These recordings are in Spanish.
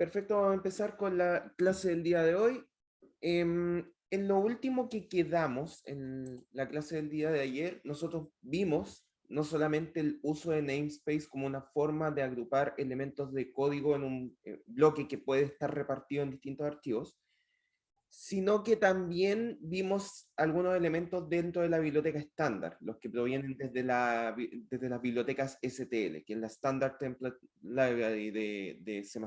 Perfecto, vamos a empezar con la clase del día de hoy. En lo último que quedamos en la clase del día de ayer, nosotros vimos no solamente el uso de namespace como una forma de agrupar elementos de código en un bloque que puede estar repartido en distintos archivos, sino que también vimos algunos elementos dentro de la biblioteca estándar, los que provienen desde las bibliotecas STL, que es la Standard Template Library de C++.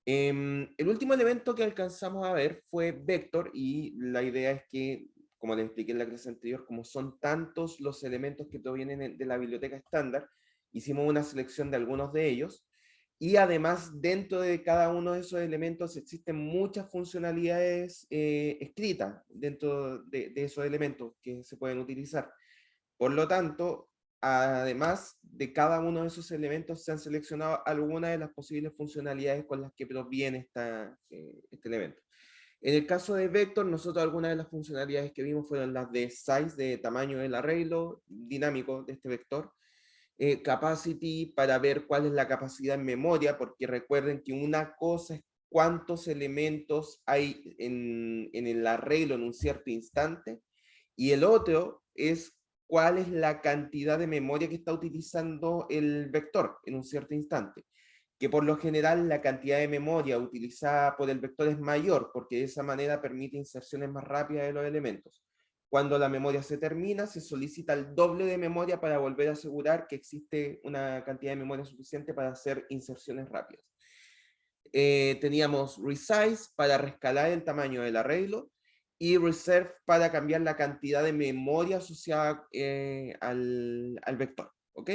El último elemento que alcanzamos a ver fue vector, y la idea es que, como les expliqué en la clase anterior, como son tantos los elementos que provienen de la biblioteca estándar, hicimos una selección de algunos de ellos, y además dentro de cada uno de esos elementos existen muchas funcionalidades escritas dentro de esos elementos que se pueden utilizar. Por lo tanto, además de cada uno de esos elementos, se han seleccionado algunas de las posibles funcionalidades con las que proviene este elemento. En el caso de Vector, nosotros algunas de las funcionalidades que vimos fueron las de size, de tamaño del arreglo dinámico de este vector, capacity, para ver cuál es la capacidad en memoria, porque recuerden que una cosa es cuántos elementos hay en el arreglo en un cierto instante, y el otro es cuál es la cantidad de memoria que está utilizando el vector en un cierto instante, que por lo general la cantidad de memoria utilizada por el vector es mayor, porque de esa manera permite inserciones más rápidas de los elementos. Cuando la memoria se termina, se solicita el doble de memoria para volver a asegurar que existe una cantidad de memoria suficiente para hacer inserciones rápidas. Teníamos resize para rescalar el tamaño del arreglo, y reserve para cambiar la cantidad de memoria asociada al vector. ¿Ok?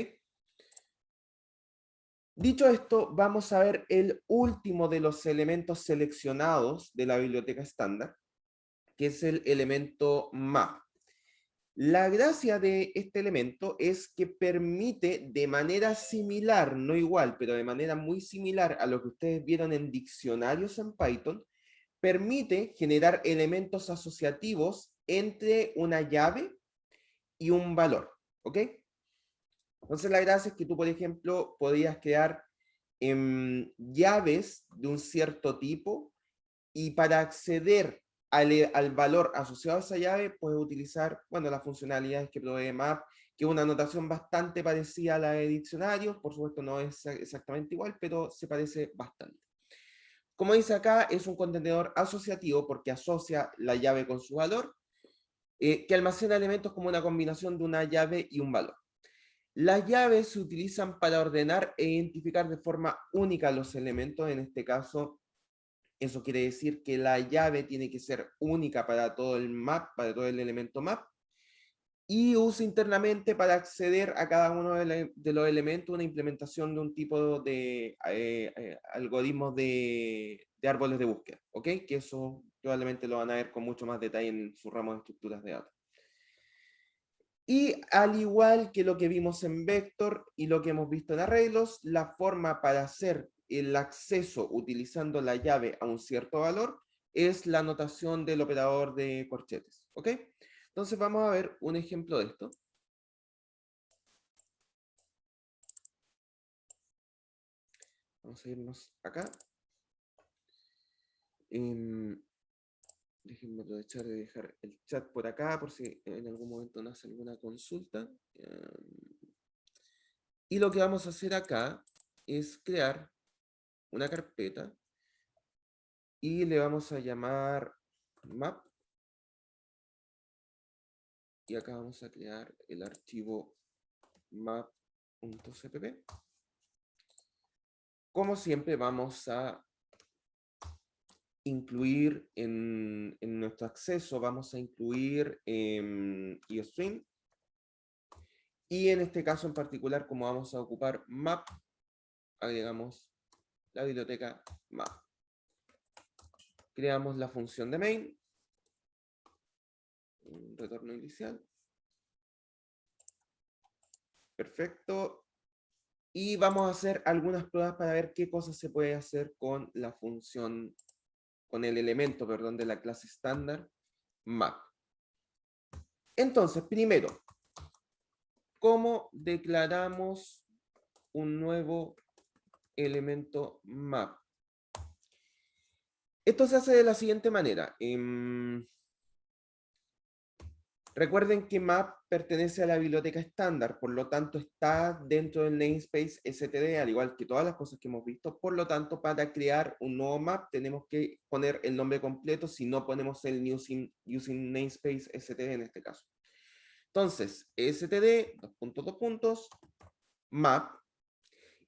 Dicho esto, vamos a ver el último de los elementos seleccionados de la biblioteca estándar, que es el elemento map. La gracia de este elemento es que permite de manera similar, no igual, pero de manera muy similar a lo que ustedes vieron en diccionarios en Python, permite generar elementos asociativos entre una llave y un valor. ¿Ok? Entonces la gracia es que tú, por ejemplo, podrías crear llaves de un cierto tipo, y para acceder al valor asociado a esa llave puedes utilizar, bueno, las funcionalidades que provee map, que es una notación bastante parecida a la de diccionarios. Por supuesto no es exactamente igual, pero se parece bastante. Como dice acá, es un contenedor asociativo porque asocia la llave con su valor, que almacena elementos como una combinación de una llave y un valor. Las llaves se utilizan para ordenar e identificar de forma única los elementos. En este caso, eso quiere decir que la llave tiene que ser única para todo el map, para todo el elemento map, y usa internamente para acceder a cada uno de los elementos una implementación de un tipo de algoritmos de árboles de búsqueda, ¿ok? Que eso probablemente lo van a ver con mucho más detalle en su ramo de estructuras de datos. Y al igual que lo que vimos en Vector y lo que hemos visto en arreglos, la forma para hacer el acceso utilizando la llave a un cierto valor es la notación del operador de corchetes, ¿ok? Entonces vamos a ver un ejemplo de esto. Vamos a irnos acá. Déjenme aprovechar de dejar el chat por acá por si en algún momento nos hace alguna consulta. Y lo que vamos a hacer acá es crear una carpeta y le vamos a llamar map. Y acá vamos a crear el archivo map.cpp. Como siempre, vamos a incluir en nuestro acceso, vamos a incluir iostream. Y en este caso en particular, como vamos a ocupar map, agregamos la biblioteca map. Creamos la función de main, un retorno inicial. Perfecto. Y vamos a hacer algunas pruebas para ver qué cosas se puede hacer con la función, con el elemento, perdón, de la clase estándar map. Entonces, primero, ¿cómo declaramos un nuevo elemento map? Esto se hace de la siguiente manera. Recuerden que map pertenece a la biblioteca estándar, por lo tanto está dentro del namespace std, al igual que todas las cosas que hemos visto. Por lo tanto, para crear un nuevo map tenemos que poner el nombre completo, si no ponemos el using namespace std en este caso. Entonces, std, dos puntos, map,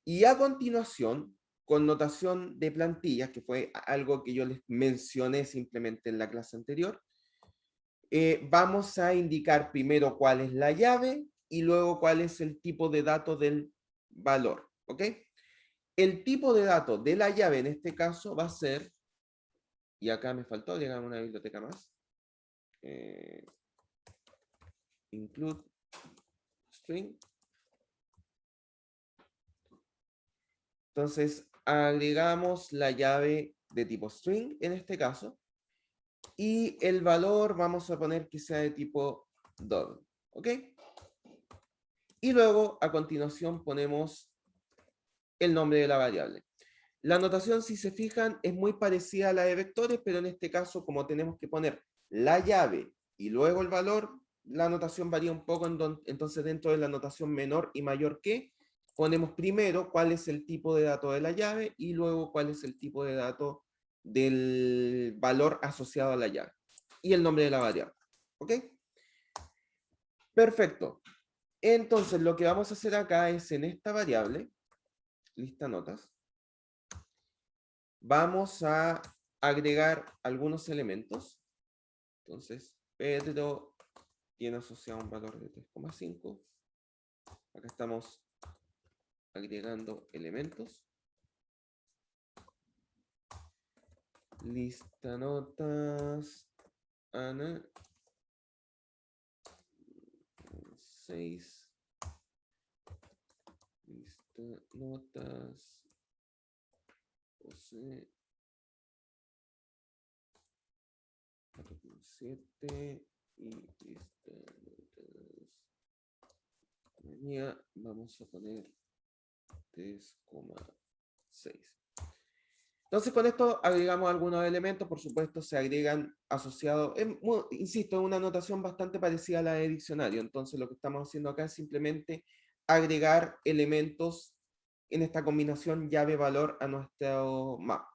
y a continuación, con notación de plantillas, que fue algo que yo les mencioné simplemente en la clase anterior, vamos a indicar primero cuál es la llave y luego cuál es el tipo de dato del valor, ¿ok? El tipo de dato de la llave en este caso va a ser, y acá me faltó agregar una biblioteca más, include string. Entonces, agregamos la llave de tipo string en este caso, y el valor vamos a poner que sea de tipo double, ¿ok? Y luego, a continuación, ponemos el nombre de la variable. La notación, si se fijan, es muy parecida a la de vectores, pero en este caso, como tenemos que poner la llave y luego el valor, la notación varía un poco, entonces dentro de la notación menor y mayor que, ponemos primero cuál es el tipo de dato de la llave y luego cuál es el tipo de dato del valor asociado a la llave y el nombre de la variable. ¿Ok? Perfecto. Entonces, lo que vamos a hacer acá es en esta variable, lista notas, vamos a agregar algunos elementos. Entonces, Pedro tiene asociado un valor de 3,5. Acá estamos agregando elementos. Lista notas, Ana, 6. Lista notas, José, 4,7. Y lista notas, María, vamos a poner 3,6. Entonces con esto agregamos algunos elementos, por supuesto se agregan asociados, insisto, es una notación bastante parecida a la de diccionario, entonces lo que estamos haciendo acá es simplemente agregar elementos en esta combinación llave-valor a nuestro map.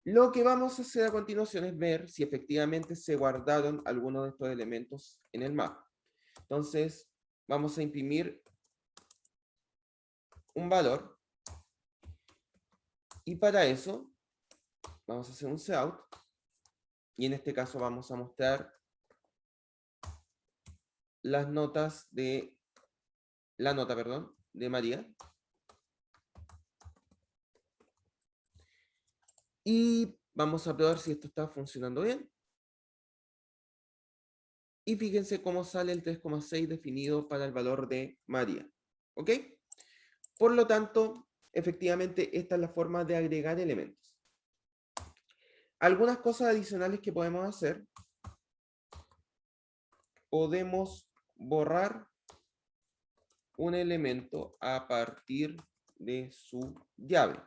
Lo que vamos a hacer a continuación es ver si efectivamente se guardaron algunos de estos elementos en el map. Entonces vamos a imprimir un valor y para eso vamos a hacer un cout y en este caso vamos a mostrar las notas de la nota, perdón, de María. Y vamos a probar si esto está funcionando bien. Y fíjense cómo sale el 3,6 definido para el valor de María. ¿Ok? Por lo tanto, efectivamente, esta es la forma de agregar elementos. Algunas cosas adicionales que podemos hacer. Podemos borrar un elemento a partir de su llave.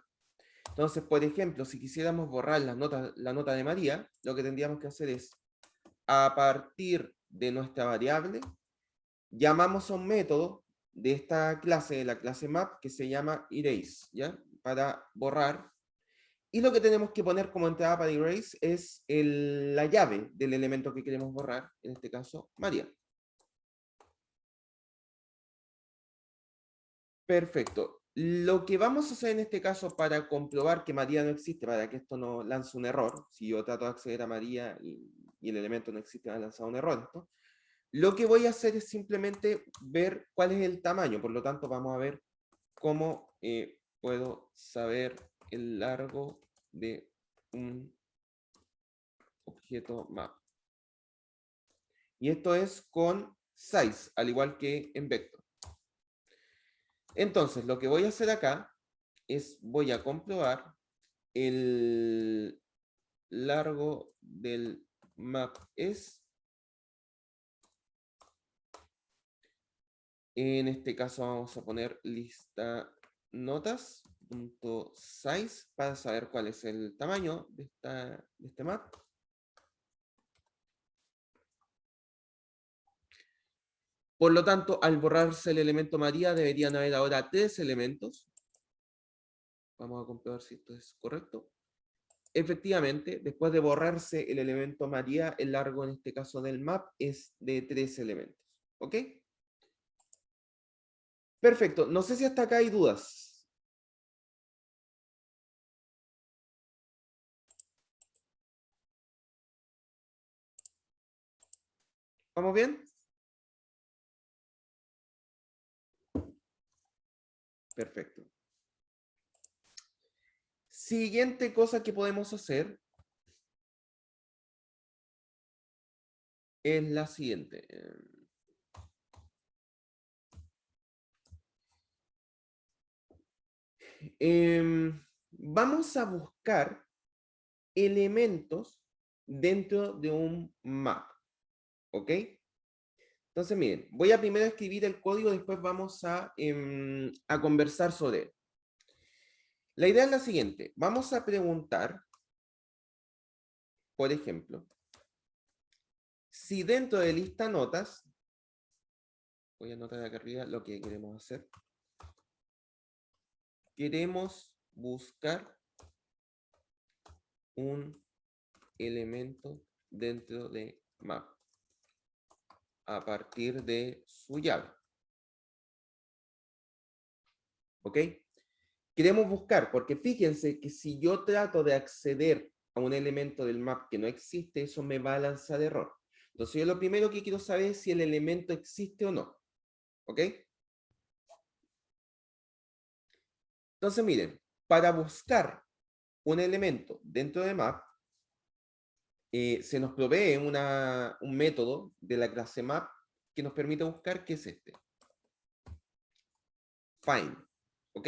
Entonces, por ejemplo, si quisiéramos borrar la nota de María, lo que tendríamos que hacer es, a partir de nuestra variable, llamamos a un método de esta clase, de la clase map, que se llama erase, ¿ya? Para borrar. Y lo que tenemos que poner como entrada para erase es la llave del elemento que queremos borrar, en este caso, María. Perfecto. Lo que vamos a hacer en este caso para comprobar que María no existe, para que esto no lance un error, si yo trato de acceder a María y el elemento no existe, va a lanzar un error esto. Lo que voy a hacer es simplemente ver cuál es el tamaño, por lo tanto vamos a ver cómo puedo saber el largo de un objeto map. Y esto es con size, al igual que en vector. Entonces, lo que voy a hacer acá es, voy a comprobar el largo del map es, en este caso vamos a poner lista notas, map.size para saber cuál es el tamaño de este map. Por lo tanto, al borrarse el elemento María, deberían haber ahora 3 elementos. Vamos a comprobar si esto es correcto. Efectivamente, después de borrarse el elemento María, el largo en este caso del map es de 3 elementos. ¿Ok? Perfecto. No sé si hasta acá hay dudas. ¿Vamos bien? Perfecto. Siguiente cosa que podemos hacer es la siguiente. Vamos a buscar elementos dentro de un map. ¿Ok? Entonces, miren, voy a primero escribir el código, después vamos a conversar sobre él. La idea es la siguiente. Vamos a preguntar, por ejemplo, si dentro de lista notas, voy a anotar acá arriba lo que queremos hacer. Queremos buscar un elemento dentro de map a partir de su llave. ¿Ok? Queremos buscar, porque fíjense que si yo trato de acceder a un elemento del map que no existe, eso me va a lanzar error. Entonces yo lo primero que quiero saber es si el elemento existe o no. ¿Ok? Entonces miren, para buscar un elemento dentro de map, se nos provee un método de la clase map que nos permite buscar, que es este. Find. ¿Ok?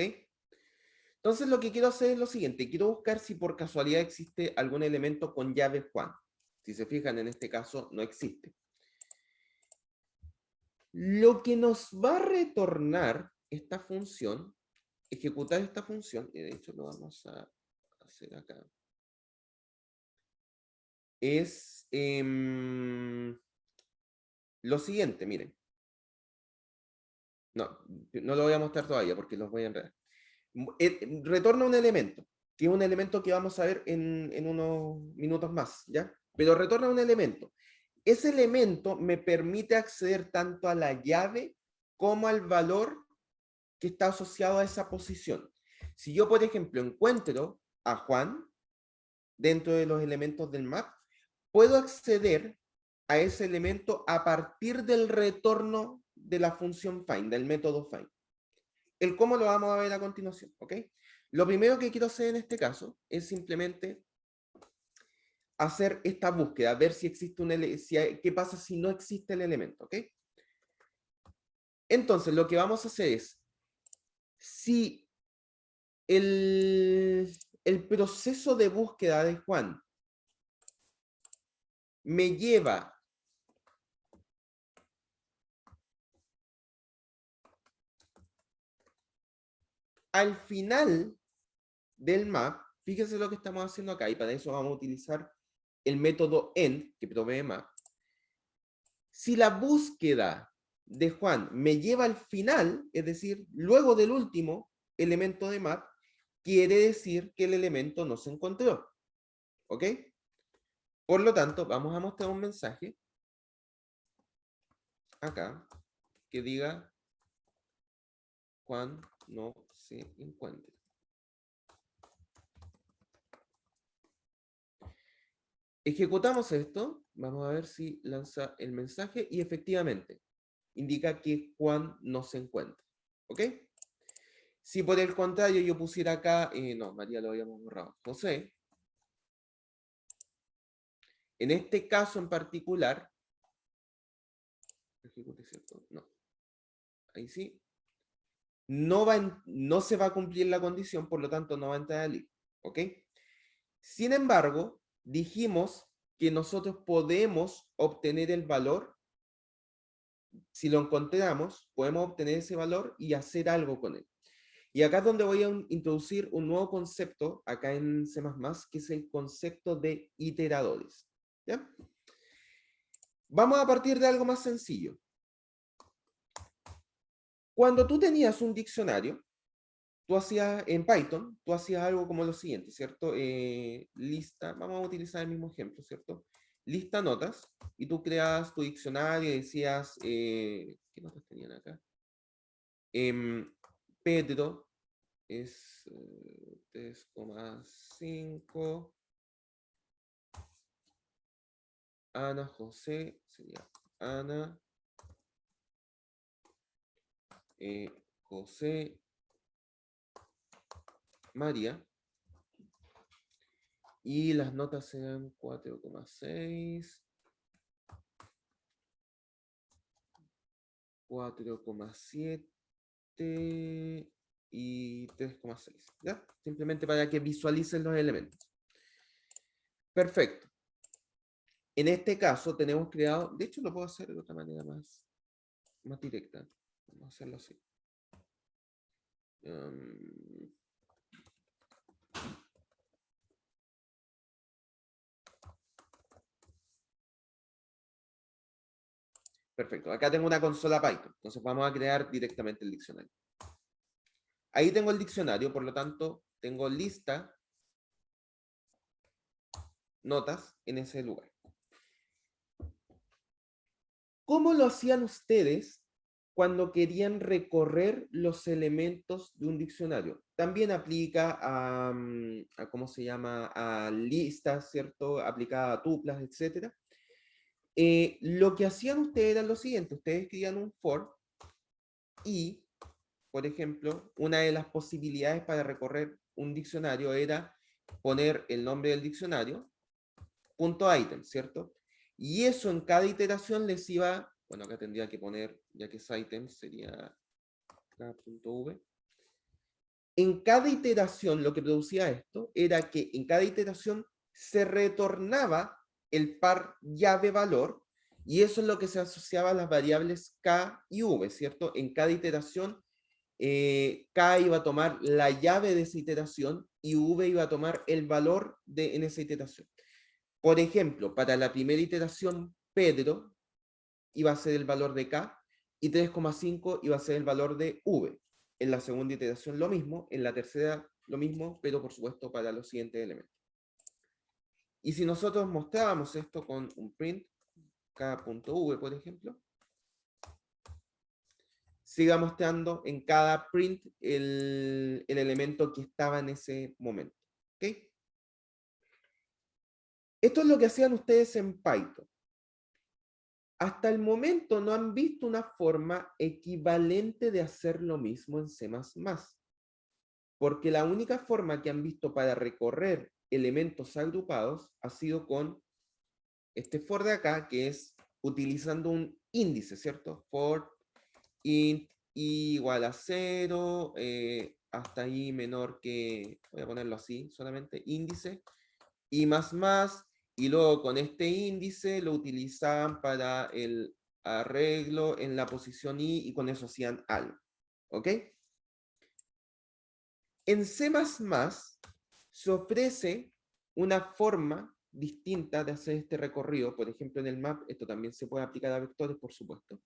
Entonces lo que quiero hacer es lo siguiente. Quiero buscar si por casualidad existe algún elemento con llave Juan. Si se fijan, en este caso no existe. Lo que nos va a retornar esta función, ejecutar esta función, y de hecho lo vamos a hacer acá, es lo siguiente, miren. No, no lo voy a mostrar todavía porque los voy a enredar. Retorna un elemento, que es un elemento que vamos a ver en unos minutos más, ¿ya? Pero retorna un elemento. Ese elemento me permite acceder tanto a la llave como al valor que está asociado a esa posición. Si yo, por ejemplo, encuentro a Juan dentro de los elementos del map, puedo acceder a ese elemento a partir del retorno de la función find, del método find. El cómo lo vamos a ver a continuación, ¿ok? Lo primero que quiero hacer en este caso es simplemente hacer esta búsqueda, ver si existe qué pasa si no existe el elemento, ¿ok? Entonces, lo que vamos a hacer es, si el proceso de búsqueda de Juan me lleva al final del map, fíjense lo que estamos haciendo acá, y para eso vamos a utilizar el método end, que provee map. Si la búsqueda de Juan me lleva al final, es decir, luego del último elemento de map, quiere decir que el elemento no se encontró. ¿Ok? Por lo tanto, vamos a mostrar un mensaje acá que diga Juan no se encuentra. Ejecutamos esto, vamos a ver si lanza el mensaje y efectivamente indica que Juan no se encuentra. ¿Ok? Si por el contrario yo pusiera acá, no, María lo habíamos borrado, José, en este caso en particular, ¿cierto? No, ahí sí, no se va a cumplir la condición, por lo tanto no va a entrar al if. ¿Ok? Sin embargo, dijimos que nosotros podemos obtener el valor, si lo encontramos, podemos obtener ese valor y hacer algo con él. Y acá es donde voy a introducir un nuevo concepto, acá en C++, que es el concepto de iteradores. ¿Ya? Vamos a partir de algo más sencillo. Cuando tú tenías un diccionario, tú hacías, en Python, tú hacías algo como lo siguiente, ¿cierto? Lista, vamos a utilizar el mismo ejemplo, ¿cierto? Lista notas, y tú creas tu diccionario y decías, ¿qué notas tenían acá? Pedro es 3,5. Ana José sería Ana José María. Y las notas serán 4,6, 4,7 y 3,6. ¿Ya? Simplemente para que visualicen los elementos. Perfecto. En este caso tenemos creado, de hecho lo puedo hacer de otra manera más directa. Vamos a hacerlo así. Perfecto. Acá tengo una consola Python. Entonces vamos a crear directamente el diccionario. Ahí tengo el diccionario, por lo tanto, tengo lista, notas en ese lugar. ¿Cómo lo hacían ustedes cuando querían recorrer los elementos de un diccionario? También aplica a ¿cómo se llama? A listas, ¿cierto? Aplica a tuplas, etc. Lo que hacían ustedes era lo siguiente. Ustedes escribían un for y, por ejemplo, una de las posibilidades para recorrer un diccionario era poner el nombre del diccionario, punto item, ¿cierto? Y eso en cada iteración les iba, bueno, acá tendría que poner, ya que es item, sería k.v. En cada iteración lo que producía esto era que en cada iteración se retornaba el par llave valor, y eso es lo que se asociaba a las variables k y v, ¿cierto? En cada iteración k iba a tomar la llave de esa iteración y v iba a tomar el valor en esa iteración. Por ejemplo, para la primera iteración, Pedro iba a ser el valor de K y 3,5 iba a ser el valor de V. En la segunda iteración lo mismo, en la tercera lo mismo, pero por supuesto para los siguientes elementos. Y si nosotros mostrábamos esto con un print, K.V, por ejemplo, siga mostrando en cada print el elemento que estaba en ese momento. ¿Okay? Esto es lo que hacían ustedes en Python. Hasta el momento no han visto una forma equivalente de hacer lo mismo en C++, porque la única forma que han visto para recorrer elementos agrupados ha sido con este for de acá, que es utilizando un índice, ¿cierto? For int igual a 0, hasta ahí menor que, voy a ponerlo así, solamente índice, y más, y luego con este índice lo utilizaban para el arreglo en la posición i y con eso hacían algo. ¿Ok? En C++ se ofrece una forma distinta de hacer este recorrido. Por ejemplo, en el map, esto también se puede aplicar a vectores, por supuesto.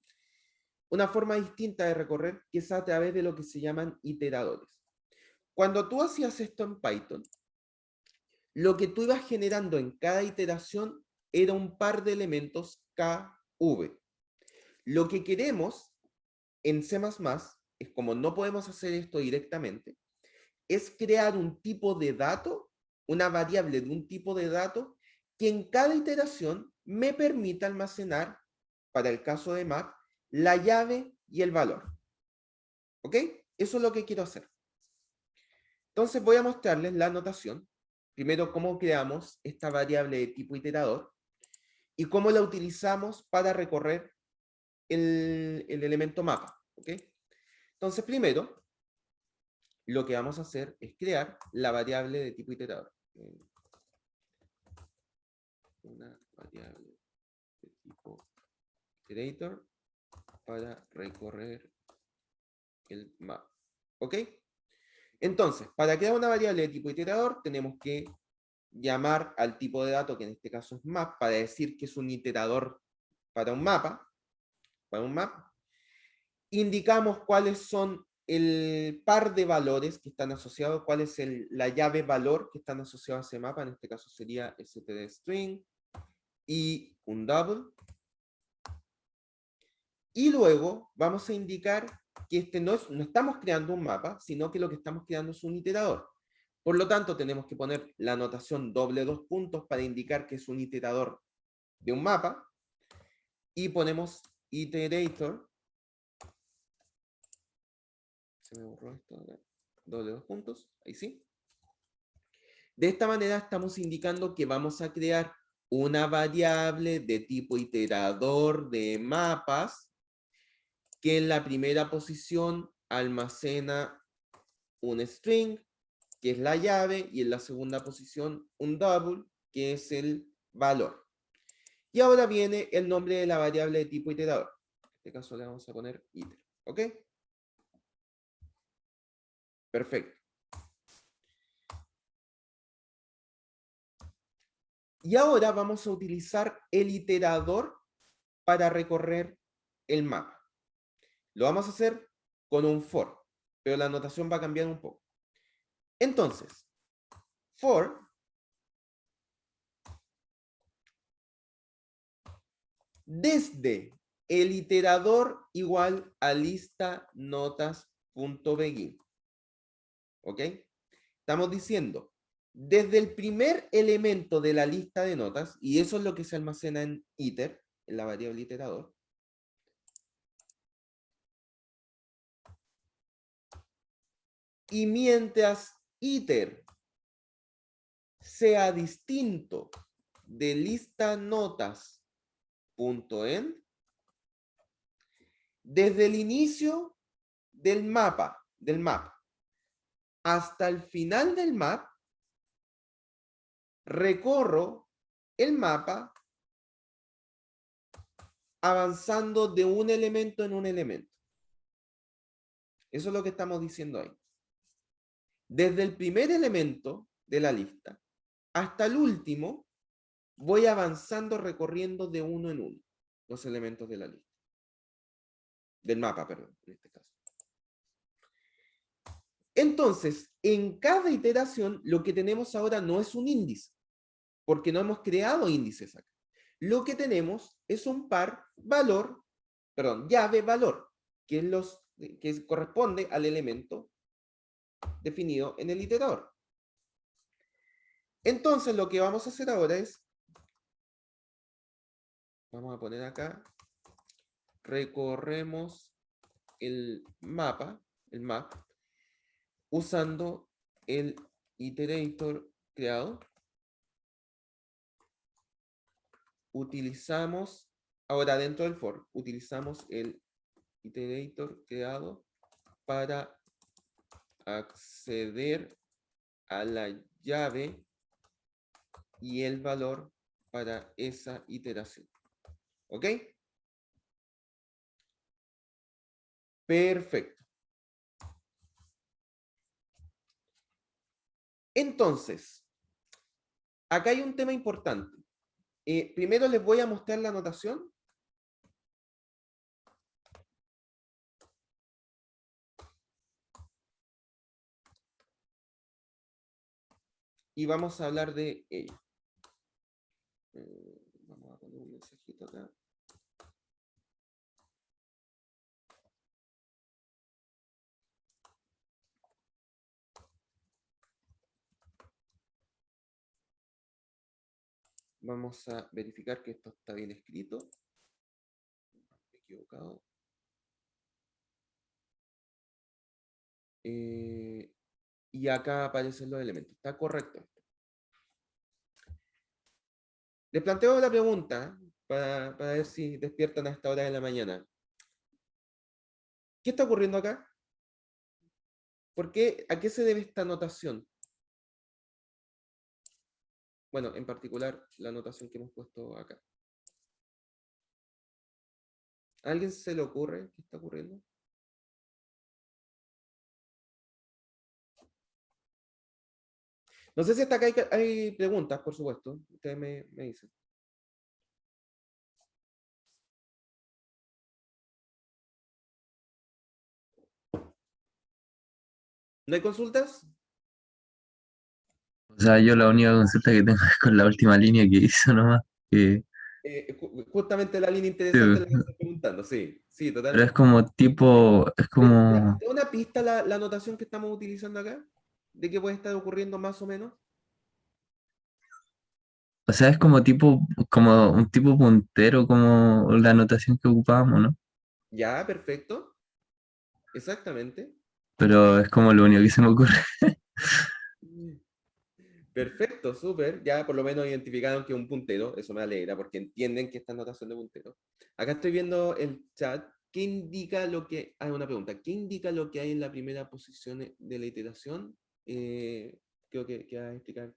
Una forma distinta de recorrer que es a través de lo que se llaman iteradores. Cuando tú hacías esto en Python, lo que tú ibas generando en cada iteración era un par de elementos KV. Lo que queremos en C++, es como no podemos hacer esto directamente, es crear un tipo de dato, una variable de un tipo de dato, que en cada iteración me permita almacenar, para el caso de map, la llave y el valor. ¿Ok? Eso es lo que quiero hacer. Entonces voy a mostrarles la notación. Primero, cómo creamos esta variable de tipo iterador y cómo la utilizamos para recorrer el elemento mapa. ¿Ok? Entonces, primero, lo que vamos a hacer es crear la variable de tipo iterador. Una variable de tipo iterator para recorrer el mapa. ¿Ok? Entonces, para crear una variable de tipo iterador, tenemos que llamar al tipo de dato, que en este caso es map, para decir que es un iterador para un mapa, Indicamos cuáles son el par de valores que están asociados, cuál es la llave valor que están asociados a ese mapa, en este caso sería std_string y un double. Y luego vamos a indicar que no estamos creando un mapa, sino que lo que estamos creando es un iterador. Por lo tanto, tenemos que poner la notación doble dos puntos para indicar que es un iterador de un mapa. Y ponemos iterator. Se me borró esto. Doble dos puntos. Ahí sí. De esta manera estamos indicando que vamos a crear una variable de tipo iterador de mapas que en la primera posición almacena un string, que es la llave, y en la segunda posición un double, que es el valor. Y ahora viene el nombre de la variable de tipo iterador. En este caso le vamos a poner iter. ¿Ok? Perfecto. Y ahora vamos a utilizar el iterador para recorrer el mapa. Lo vamos a hacer con un for, pero la notación va a cambiar un poco. Entonces, for desde el iterador igual a lista notas.begin. ¿Ok? Estamos diciendo, desde el primer elemento de la lista de notas, y eso es lo que se almacena en iter, en la variable iterador, y mientras iter sea distinto de lista notas.end, desde el inicio del map, hasta el final del map, recorro el mapa avanzando de un elemento en un elemento. Eso es lo que estamos diciendo ahí. Desde el primer elemento de la lista hasta el último, voy avanzando recorriendo de uno en uno los elementos de la lista. Del mapa, perdón, en este caso. Entonces, en cada iteración, lo que tenemos ahora no es un índice, porque no hemos creado índices acá. Lo que tenemos es un par valor, perdón, llave valor, que corresponde al elemento definido en el iterador. Entonces, lo que vamos a hacer ahora es, vamos a poner acá, recorremos el map, usando el iterator creado. Utilizamos, ahora dentro del for, utilizamos el iterator creado para acceder a la llave y el valor para esa iteración. ¿Ok? Perfecto. Entonces, acá hay un tema importante. Primero les voy a mostrar la notación. Y vamos a hablar de ello. Vamos a poner un mensajito acá. Vamos a verificar que esto está bien escrito. Me he equivocado. Y acá aparecen los elementos. Está correcto. Les planteo la pregunta para ver si despiertan a esta hora de la mañana. ¿Qué está ocurriendo acá? ¿Por qué? ¿A qué se debe esta notación? Bueno, en particular, la notación que hemos puesto acá. ¿A alguien se le ocurre qué está ocurriendo? No sé si hasta acá hay preguntas, por supuesto. Ustedes me dicen. ¿No hay consultas? O sea, yo la única consulta que tengo es con la última línea que hizo nomás. Que, Justamente la línea sí, interesante es la que estoy preguntando. Sí, sí, pero es totalmente. como tipo, es como, ¿Te da una pista la anotación que estamos utilizando acá? ¿De qué puede estar ocurriendo más o menos? o sea, es como tipo, como un tipo puntero, como la anotación que ocupábamos, ¿no? Ya, perfecto. Exactamente. Pero es como lo único que se me ocurre. Perfecto, súper. Ya por lo menos identificaron que es un puntero. Eso me alegra porque entienden que esta anotación de puntero. Acá estoy viendo el chat. ¿Qué indica lo que... Hay una pregunta. ¿Qué indica lo que hay en la primera posición de la iteración? Creo que va a explicar.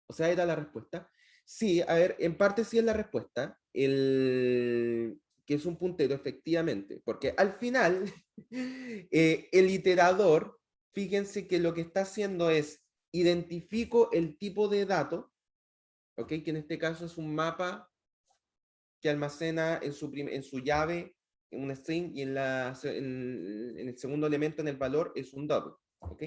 O sea, era la respuesta. Sí, a ver, en parte sí es la respuesta. Que es un puntero, efectivamente. Porque al final, el iterador, fíjense que lo que está haciendo es identifico el tipo de dato, ¿ok? Que en este caso es un mapa que almacena en su llave un string y en el segundo elemento, en el valor, es un double, ¿ok?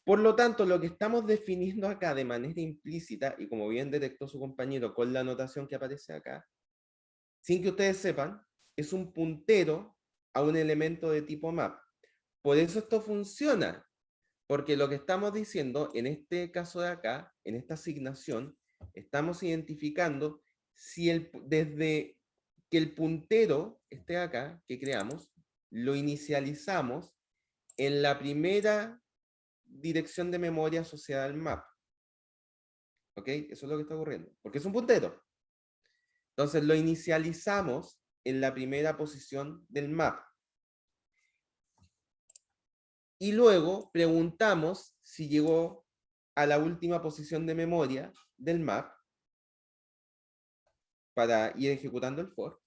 Por lo tanto, lo que estamos definiendo acá de manera implícita, y como bien detectó su compañero con la anotación que aparece acá, sin que ustedes sepan, es un puntero a un elemento de tipo map. Por eso esto funciona, porque lo que estamos diciendo en este caso de acá, en esta asignación, estamos identificando si desde que el puntero esté acá, que creamos, lo inicializamos en la primera dirección de memoria asociada al map. ¿Ok? Eso es lo que está ocurriendo. Porque es un puntero. Entonces lo inicializamos en la primera posición del map. Y luego preguntamos si llegó a la última posición de memoria del map para ir ejecutando el for.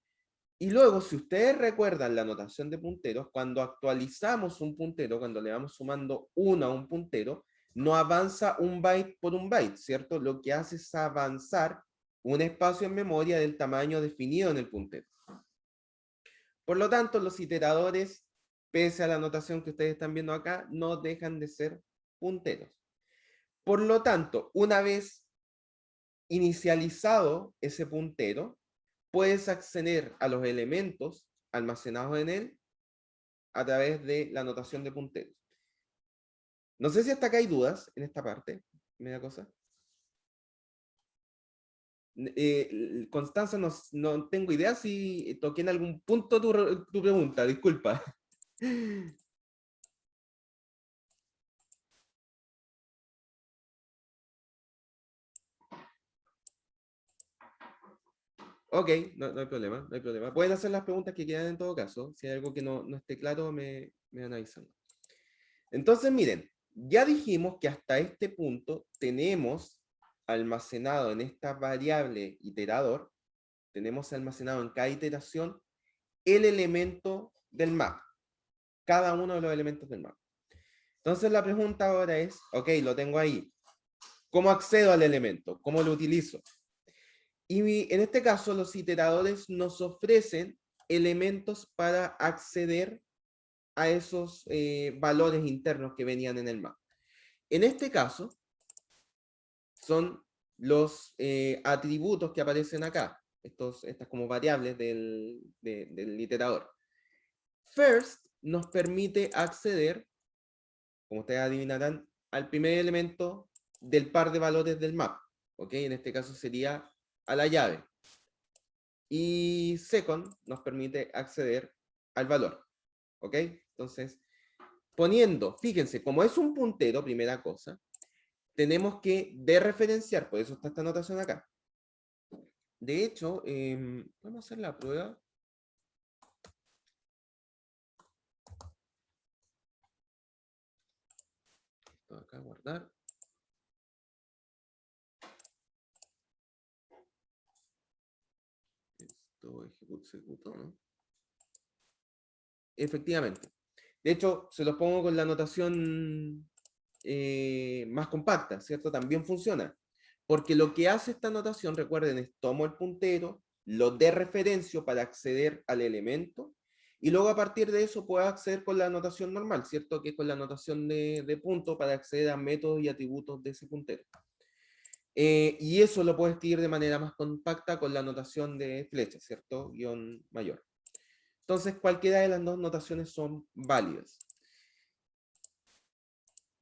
Y luego, si ustedes recuerdan la notación de punteros, cuando actualizamos un puntero, cuando le vamos sumando 1 a un puntero, no avanza un byte por un byte, ¿cierto? Lo que hace es avanzar un espacio en memoria del tamaño definido en el puntero. Por lo tanto, los iteradores, pese a la notación que ustedes están viendo acá, no dejan de ser punteros. Por lo tanto, una vez inicializado ese puntero, puedes acceder a los elementos almacenados en él a través de la notación de punteros. No sé si hasta acá hay dudas en esta parte, media cosa. Constanza, no tengo idea si toqué en algún punto tu pregunta, disculpa. Ok, no hay problema, no hay problema. Pueden hacer las preguntas que quieran en todo caso. Si hay algo que no esté claro, me van avisando. Entonces, miren, ya dijimos que hasta este punto tenemos almacenado en esta variable iterador, tenemos almacenado en cada iteración el elemento del map, cada uno de los elementos del map. Entonces la pregunta ahora es, ok, lo tengo ahí. ¿Cómo accedo al elemento? ¿Cómo lo utilizo? Y en este caso, los iteradores nos ofrecen elementos para acceder a esos valores internos que venían en el map. En este caso, son los atributos que aparecen acá, estas como variables del iterador. First nos permite acceder, como ustedes adivinarán, al primer elemento del par de valores del map. ¿Ok? En este caso sería a la llave. Y second nos permite acceder al valor. ¿Ok? Entonces, poniendo, fíjense, como es un puntero, primera cosa, tenemos que dereferenciar, por eso está esta anotación acá. De hecho, vamos a hacer la prueba. Esto acá, guardar. Esto se ejecutó, ¿no? Efectivamente. De hecho, se los pongo con la notación más compacta, ¿cierto? También funciona. Porque lo que hace esta notación, recuerden, es tomo el puntero, lo dereferencio para acceder al elemento, y luego a partir de eso puedo acceder con la notación normal, ¿cierto? Que es con la notación de punto para acceder a métodos y atributos de ese puntero. Y eso lo puedo escribir de manera más compacta con la notación de flecha, ¿cierto? Guión mayor. Entonces, cualquiera de las dos notaciones son válidas.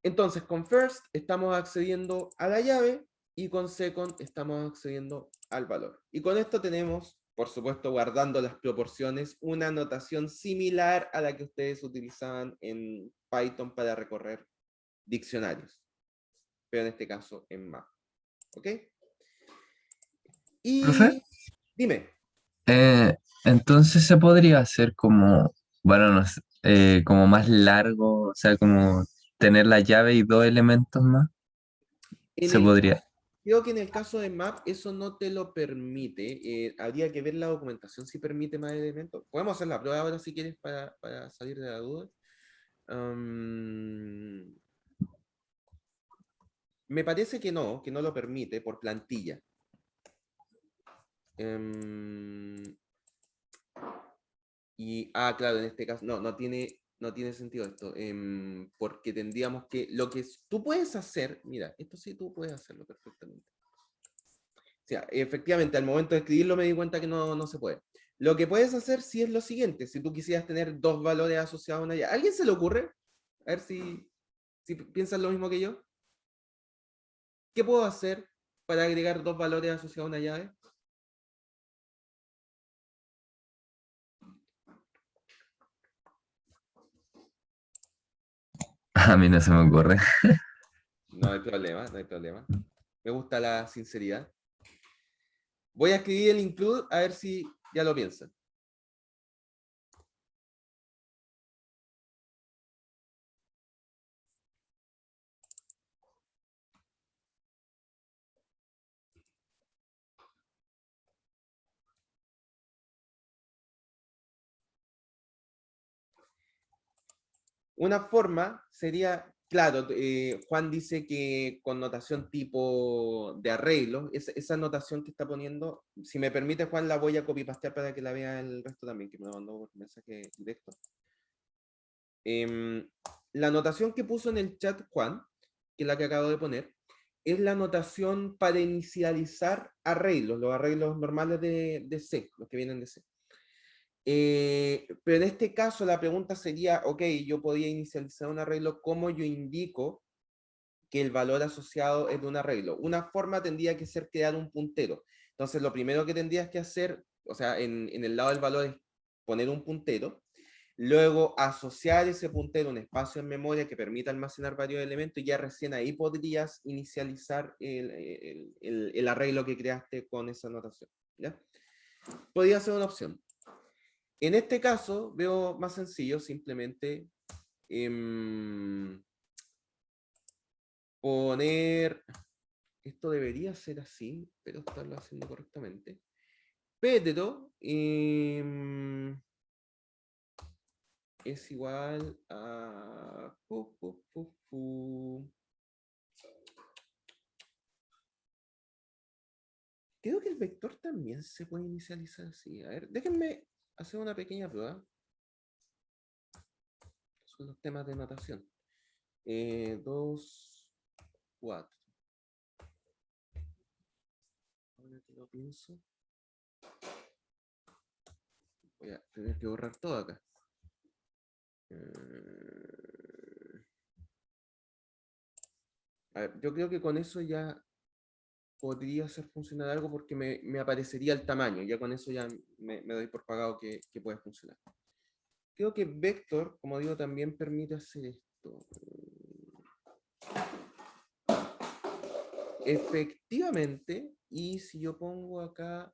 Entonces, con first estamos accediendo a la llave y con second estamos accediendo al valor. Y con esto tenemos, por supuesto, guardando las proporciones, una notación similar a la que ustedes utilizaban en Python para recorrer diccionarios, pero en este caso en map. ¿Ok? Profe, Y dime. entonces se podría hacer como, bueno, no sé, como más largo, o sea, como tener la llave y dos elementos más. En Se el podría. Creo que en el caso de Map eso no te lo permite. Habría que ver la documentación si permite más elementos. Podemos hacer la prueba ahora si quieres para salir de la duda. Um, Me parece que no lo permite por plantilla. Um, claro, en este caso, no tiene sentido esto. Porque tendríamos que, tú puedes hacer, mira, esto sí tú puedes hacerlo perfectamente. O sea, efectivamente, al momento de escribirlo me di cuenta que no se puede. Lo que puedes hacer sí es lo siguiente, si tú quisieras tener dos valores asociados a una llave. ¿A alguien se le ocurre? A ver si piensan lo mismo que yo. ¿Qué puedo hacer para agregar dos valores asociados a una llave? A mí no se me ocurre. No hay problema, no hay problema. Me gusta la sinceridad. Voy a escribir el include a ver si ya lo piensan. Una forma sería, claro, Juan dice que con notación tipo de arreglo, esa notación que está poniendo, si me permite Juan, la voy a copy-pastear para que la vea el resto también, que me lo mandó por mensaje directo. La notación que puso en el chat Juan, que es la que acabo de poner, es la notación para inicializar arreglos, los arreglos normales de C, los que vienen de C. Pero en este caso la pregunta sería, ok, yo podía inicializar un arreglo, ¿cómo yo indico que el valor asociado es de un arreglo? Una forma tendría que ser crear un puntero. Entonces lo primero que tendrías que hacer, o sea, en el lado del valor es poner un puntero, luego asociar ese puntero a un espacio en memoria que permita almacenar varios elementos y ya recién ahí podrías inicializar el arreglo que creaste con esa notación. ¿Ya? Podría ser una opción. En este caso, veo más sencillo simplemente poner, esto debería ser así, pero estarlo haciendo correctamente. Pedro es igual a... Creo que el vector también se puede inicializar así. A ver, déjenme hacer una pequeña prueba. Son los temas de notación. 2, 4. Ahora que lo pienso, voy a tener que borrar todo acá. A ver, yo creo que con eso ya podría hacer funcionar algo porque me aparecería el tamaño. Ya con eso ya me doy por pagado que puede funcionar. Creo que Vector, como digo, también permite hacer esto. Efectivamente, y si yo pongo acá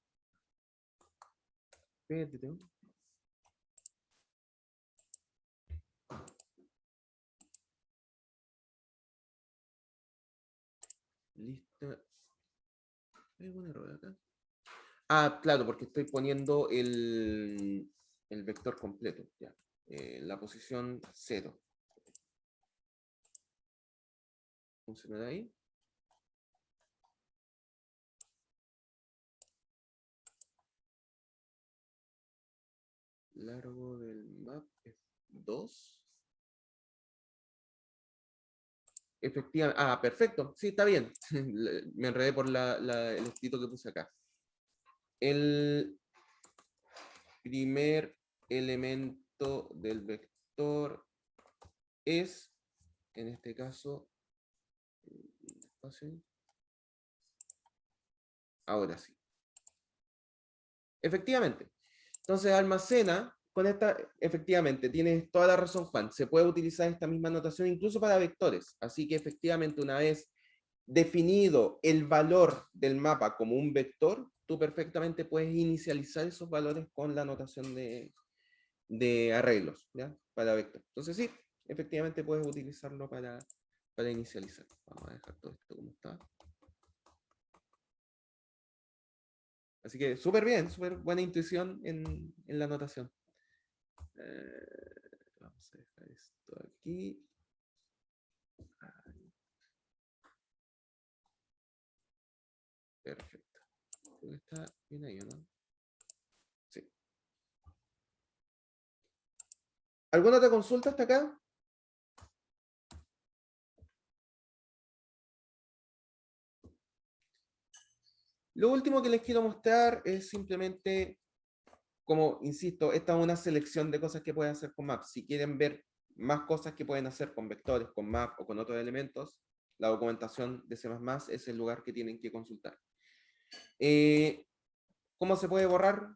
Pedro, lista. ¿Hay algún error acá? Ah, claro, porque estoy poniendo el vector completo. Ya. La posición 0. ¿Funcionará ahí? Largo del map es 2. Efectivamente. Ah, perfecto. Sí, está bien. Me enredé por el escrito que puse acá. El primer elemento del vector es, en este caso, ahora sí. Efectivamente. Entonces almacena con esta, efectivamente, tienes toda la razón, Juan. Se puede utilizar esta misma notación incluso para vectores. Así que efectivamente, una vez definido el valor del mapa como un vector, tú perfectamente puedes inicializar esos valores con la notación de arreglos, ¿ya? Para vector. Entonces sí, efectivamente puedes utilizarlo para inicializar. Vamos a dejar todo esto como está. Así que súper bien, súper buena intuición en la notación. Vamos a dejar esto aquí. Perfecto. Creo que está bien ahí, ¿o no? Sí. ¿Alguna otra consulta hasta acá? Lo último que les quiero mostrar es simplemente, como insisto, esta es una selección de cosas que pueden hacer con Map. Si quieren ver más cosas que pueden hacer con vectores, con Map o con otros elementos, la documentación de C++ es el lugar que tienen que consultar. ¿Cómo se puede borrar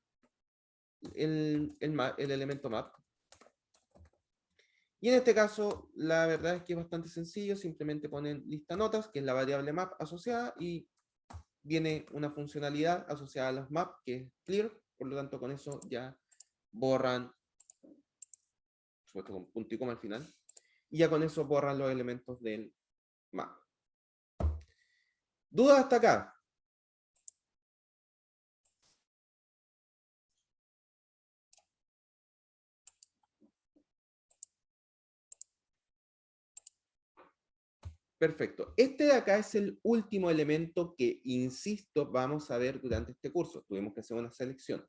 el elemento Map? Y en este caso, la verdad es que es bastante sencillo, simplemente ponen lista notas, que es la variable map asociada, y viene una funcionalidad asociada a los map, que es clear, por lo tanto con eso ya borran, por supuesto con punto y coma al final, y ya con eso borran los elementos del map. ¿Dudas hasta acá? Perfecto. Este de acá es el último elemento que, insisto, vamos a ver durante este curso. Tuvimos que hacer una selección.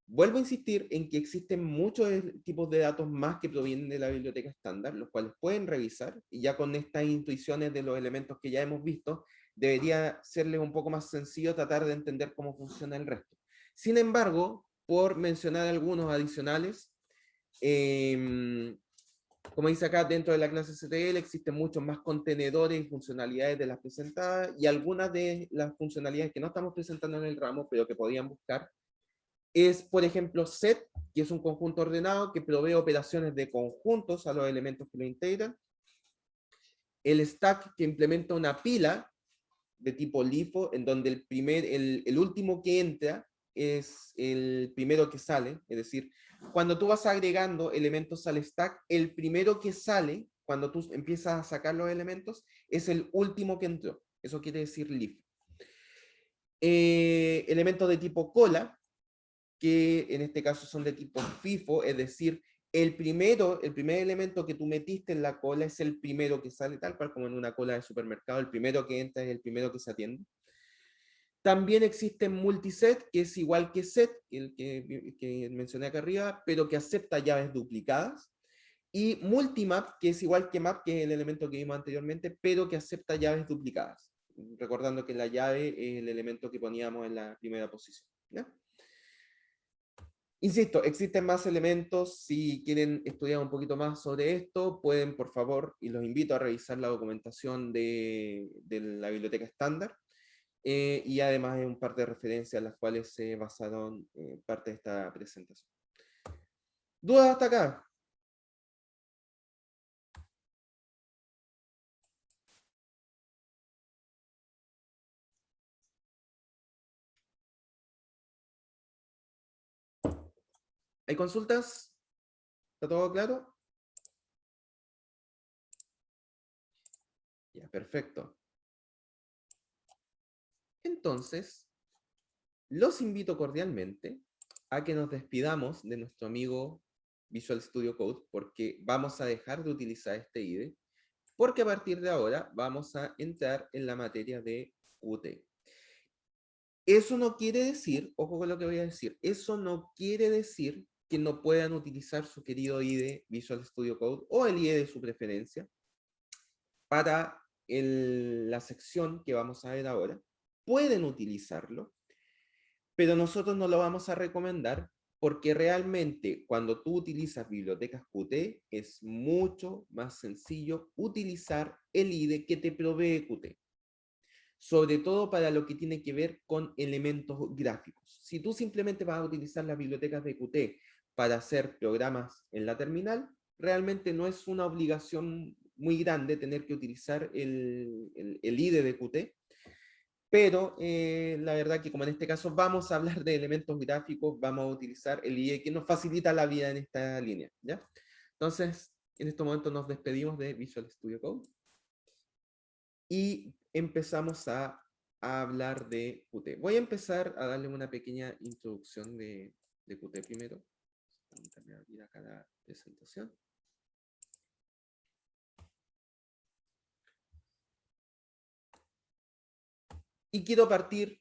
Vuelvo a insistir en que existen muchos tipos de datos más que provienen de la biblioteca estándar, los cuales pueden revisar, y ya con estas intuiciones de los elementos que ya hemos visto, debería serles un poco más sencillo tratar de entender cómo funciona el resto. Sin embargo, por mencionar algunos adicionales, como dice acá, dentro de la clase STL existen muchos más contenedores y funcionalidades de las presentadas, y algunas de las funcionalidades que no estamos presentando en el ramo, pero que podían buscar, es, por ejemplo, set, que es un conjunto ordenado que provee operaciones de conjuntos a los elementos que lo integran. El stack, que implementa una pila de tipo LIFO, en donde el último que entra es el primero que sale, es decir, cuando tú vas agregando elementos al stack, el primero que sale, cuando tú empiezas a sacar los elementos, es el último que entró. Eso quiere decir LIFO. Elementos de tipo cola, que en este caso son de tipo FIFO, es decir, el primer elemento que tú metiste en la cola es el primero que sale, tal cual como en una cola de supermercado, el primero que entra es el primero que se atiende. También existe multiset, que es igual que set, el que mencioné acá arriba, pero que acepta llaves duplicadas. Y multimap, que es igual que map, que es el elemento que vimos anteriormente, pero que acepta llaves duplicadas. Recordando que la llave es el elemento que poníamos en la primera posición, ¿ya? Insisto, existen más elementos. Si quieren estudiar un poquito más sobre esto, pueden, por favor, y los invito a revisar la documentación de la biblioteca estándar. Y además hay un par de referencias en las cuales se basaron parte de esta presentación. ¿Dudas hasta acá? ¿Hay consultas? ¿Está todo claro? Ya, perfecto. Entonces, los invito cordialmente a que nos despidamos de nuestro amigo Visual Studio Code porque vamos a dejar de utilizar este IDE, porque a partir de ahora vamos a entrar en la materia de Qt. Eso no quiere decir, ojo con lo que voy a decir, eso no quiere decir que no puedan utilizar su querido IDE Visual Studio Code o el IDE de su preferencia para la sección que vamos a ver ahora. Pueden utilizarlo, pero nosotros no lo vamos a recomendar porque realmente cuando tú utilizas bibliotecas Qt es mucho más sencillo utilizar el IDE que te provee Qt. Sobre todo para lo que tiene que ver con elementos gráficos. Si tú simplemente vas a utilizar las bibliotecas de Qt para hacer programas en la terminal, realmente no es una obligación muy grande tener que utilizar el IDE de Qt, pero la verdad que como en este caso vamos a hablar de elementos gráficos, vamos a utilizar el IDE que nos facilita la vida en esta línea, ¿ya? Entonces, en este momento nos despedimos de Visual Studio Code y empezamos a hablar de Qt. Voy a empezar a darle una pequeña introducción de Qt primero. Vamos a abrir acá la presentación. Y quiero partir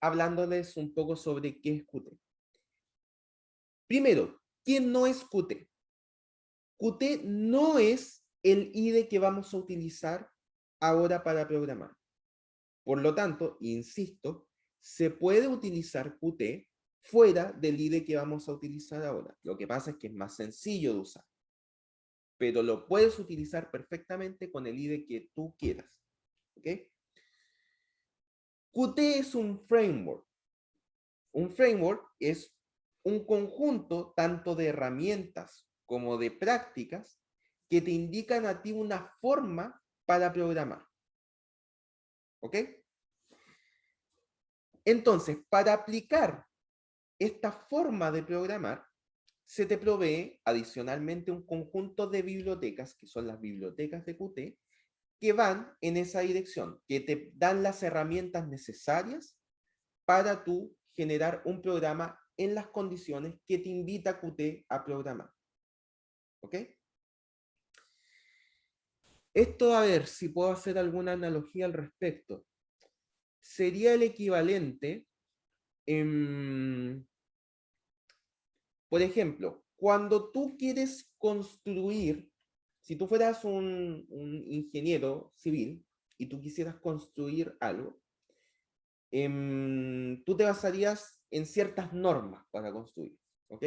hablándoles un poco sobre qué es Qt. Primero, ¿qué no es Qt? Qt no es el IDE que vamos a utilizar ahora para programar. Por lo tanto, insisto, se puede utilizar Qt fuera del IDE que vamos a utilizar ahora. Lo que pasa es que es más sencillo de usar. Pero lo puedes utilizar perfectamente con el IDE que tú quieras. ¿Ok? Qt es un framework. Un framework es un conjunto tanto de herramientas como de prácticas que te indican a ti una forma para programar. ¿Ok? Entonces, para aplicar esta forma de programar, se te provee adicionalmente un conjunto de bibliotecas, que son las bibliotecas de Qt, que van en esa dirección, que te dan las herramientas necesarias para tú generar un programa en las condiciones que te invita Qt a programar. ¿Ok? Esto, a ver si puedo hacer alguna analogía al respecto. Sería el equivalente, por ejemplo, cuando tú quieres construir, si tú fueras un ingeniero civil y tú quisieras construir algo, tú te basarías en ciertas normas para construir, ¿ok?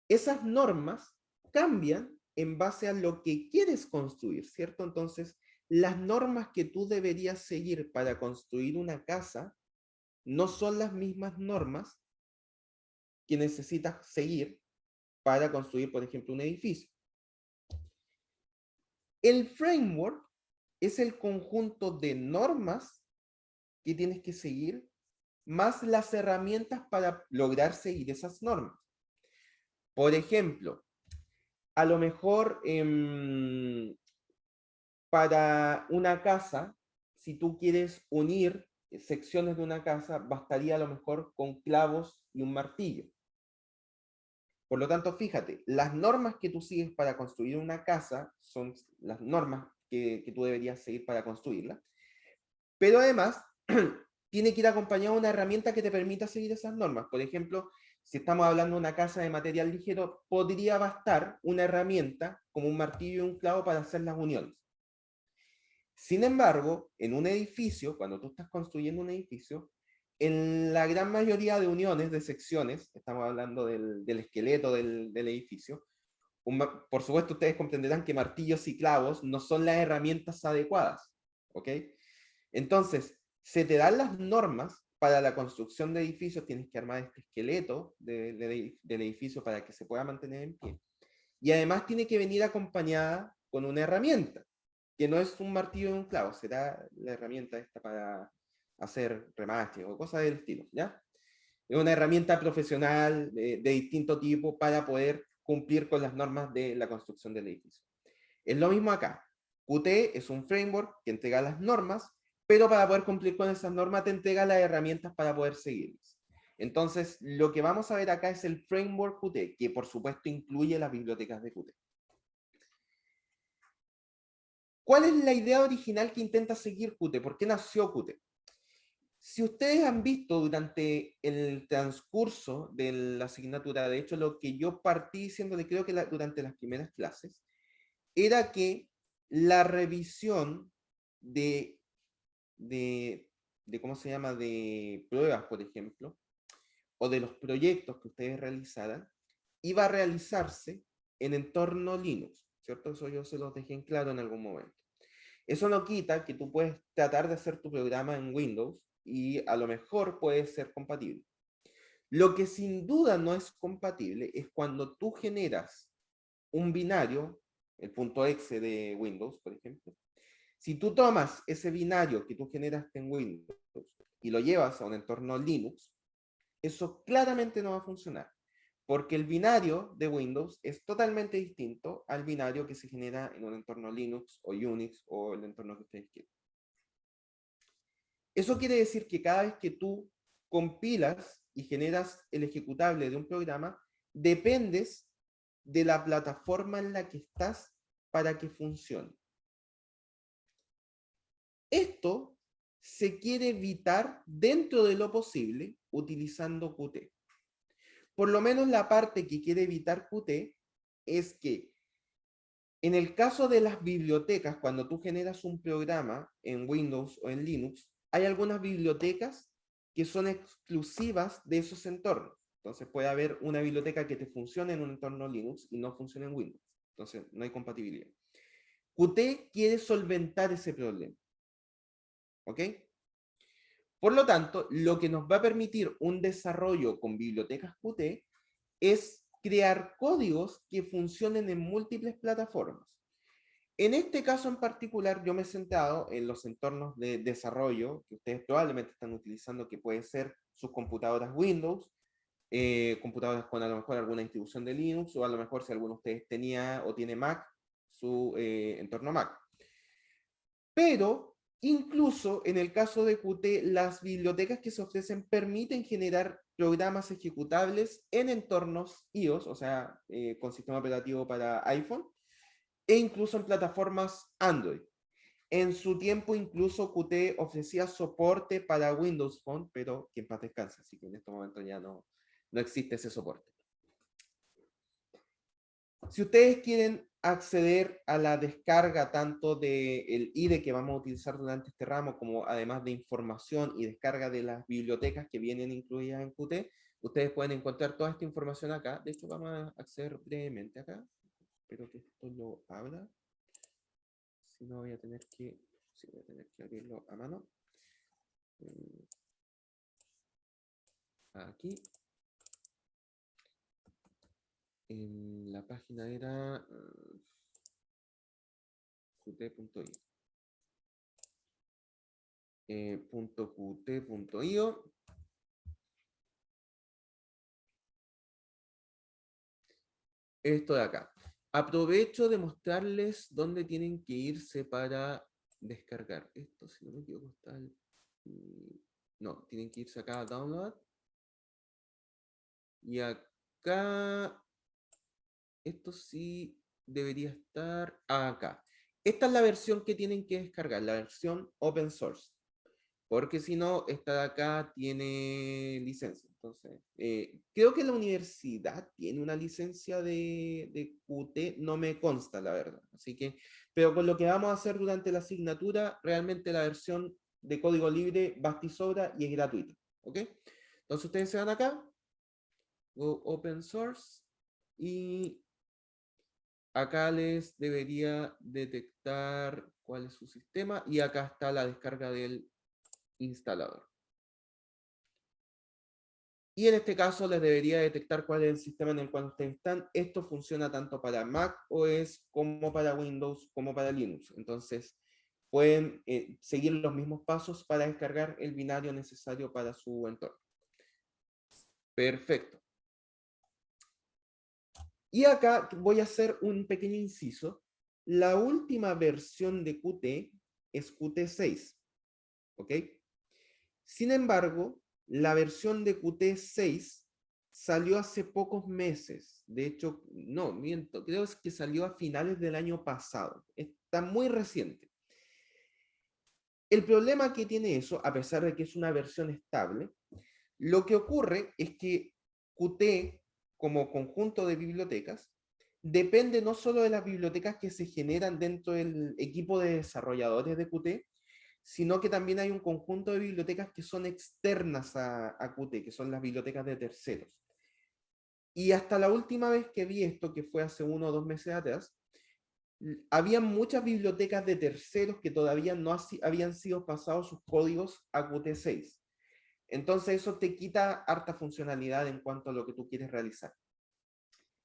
Esas normas cambian en base a lo que quieres construir, ¿cierto? Entonces, las normas que tú deberías seguir para construir una casa no son las mismas normas que necesitas seguir para construir, por ejemplo, un edificio. El framework es el conjunto de normas que tienes que seguir, más las herramientas para lograr seguir esas normas. Por ejemplo, a lo mejor para una casa, si tú quieres unir secciones de una casa, bastaría a lo mejor con clavos y un martillo. Por lo tanto, fíjate, las normas que tú sigues para construir una casa son las normas que tú deberías seguir para construirla, pero además tiene que ir acompañado de una herramienta que te permita seguir esas normas. Por ejemplo, si estamos hablando de una casa de material ligero, podría bastar una herramienta como un martillo y un clavo para hacer las uniones. Sin embargo, en un edificio, cuando tú estás construyendo un edificio, en la gran mayoría de uniones, de secciones, estamos hablando del esqueleto del edificio, por supuesto ustedes comprenderán que martillos y clavos no son las herramientas adecuadas, ¿ok? Entonces, se te dan las normas para la construcción de edificios, tienes que armar este esqueleto del edificio para que se pueda mantener en pie. Y además tiene que venir acompañada con una herramienta, que no es un martillo y un clavo, será la herramienta esta para hacer remaches o cosas del estilo, ¿ya? Es una herramienta profesional de distinto tipo para poder cumplir con las normas de la construcción del edificio. Es lo mismo acá. Qt es un framework que entrega las normas, pero para poder cumplir con esas normas te entrega las herramientas para poder seguirlas. Entonces, lo que vamos a ver acá es el framework Qt, que por supuesto incluye las bibliotecas de Qt. ¿Cuál es la idea original que intenta seguir Qt? ¿Por qué nació Qt? Si ustedes han visto durante el transcurso de la asignatura, de hecho lo que yo partí diciendo, creo que durante las primeras clases, era que la revisión de, de, ¿cómo se llama?, de pruebas, por ejemplo, o de los proyectos que ustedes realizaran, iba a realizarse en entorno Linux, ¿cierto? Eso yo se los dejé en claro en algún momento. Eso no quita que tú puedes tratar de hacer tu programa en Windows y a lo mejor puede ser compatible. Lo que sin duda no es compatible es cuando tú generas un binario, el .exe de Windows, por ejemplo. Si tú tomas ese binario que tú generaste en Windows y lo llevas a un entorno Linux, eso claramente no va a funcionar, porque el binario de Windows es totalmente distinto al binario que se genera en un entorno Linux o Unix o el entorno que ustedes quieran. Eso quiere decir que cada vez que tú compilas y generas el ejecutable de un programa, dependes de la plataforma en la que estás para que funcione. Esto se quiere evitar dentro de lo posible utilizando Qt. Por lo menos la parte que quiere evitar Qt es que en el caso de las bibliotecas, cuando tú generas un programa en Windows o en Linux, hay algunas bibliotecas que son exclusivas de esos entornos. Entonces puede haber una biblioteca que te funcione en un entorno Linux y no funcione en Windows. Entonces no hay compatibilidad. Qt quiere solventar ese problema. ¿Ok? Por lo tanto, lo que nos va a permitir un desarrollo con bibliotecas Qt es crear códigos que funcionen en múltiples plataformas. En este caso en particular, yo me he centrado en los entornos de desarrollo que ustedes probablemente están utilizando, que pueden ser sus computadoras Windows, computadoras con a lo mejor alguna distribución de Linux, o a lo mejor si alguno de ustedes tenía o tiene Mac, su entorno Mac. Pero incluso en el caso de Qt, las bibliotecas que se ofrecen permiten generar programas ejecutables en entornos iOS, o sea, con sistema operativo para iPhone, e incluso en plataformas Android. En su tiempo incluso Qt ofrecía soporte para Windows Phone, pero que en paz descanse, así que en este momento ya no existe ese soporte. Si ustedes quieren acceder a la descarga tanto del IDE que vamos a utilizar durante este ramo, como además de información y descarga de las bibliotecas que vienen incluidas en Qt, ustedes pueden encontrar toda esta información acá. De hecho, vamos a acceder brevemente acá. Espero que esto lo abra. Si no, voy a tener que abrirlo a mano. Aquí. En la página era qt.io. .qt.io. Esto de acá. Aprovecho de mostrarles dónde tienen que irse para descargar. Esto, si no me equivoco, está no, tienen que irse acá a Download. Y acá, esto sí debería estar acá. Esta es la versión que tienen que descargar, la versión open source. Porque si no, esta de acá tiene licencia. Entonces, creo que la universidad tiene una licencia de Qt, no me consta, la verdad. Así que, pero con lo que vamos a hacer durante la asignatura, realmente la versión de código libre basta y sobra y es gratuita. ¿Ok? Entonces ustedes se van acá, Go Open Source, y acá les debería detectar cuál es su sistema, y acá está la descarga del instalador. Y en este caso les debería detectar cuál es el sistema en el cual ustedes están. Esto funciona tanto para Mac OS como para Windows como para Linux. Entonces pueden seguir los mismos pasos para descargar el binario necesario para su entorno. Perfecto. Y acá voy a hacer un pequeño inciso. La última versión de Qt es Qt 6. ¿Ok? Sin embargo, la versión de Qt 6 salió hace pocos meses. De hecho, no, miento, creo que salió a finales del año pasado. Está muy reciente. El problema que tiene eso, a pesar de que es una versión estable, lo que ocurre es que Qt, como conjunto de bibliotecas, depende no solo de las bibliotecas que se generan dentro del equipo de desarrolladores de Qt, sino que también hay un conjunto de bibliotecas que son externas a Qt, que son las bibliotecas de terceros. Y hasta la última vez que vi esto, que fue hace 1 o 2 meses atrás, había muchas bibliotecas de terceros que todavía no habían sido pasados sus códigos a Qt 6. Entonces eso te quita harta funcionalidad en cuanto a lo que tú quieres realizar.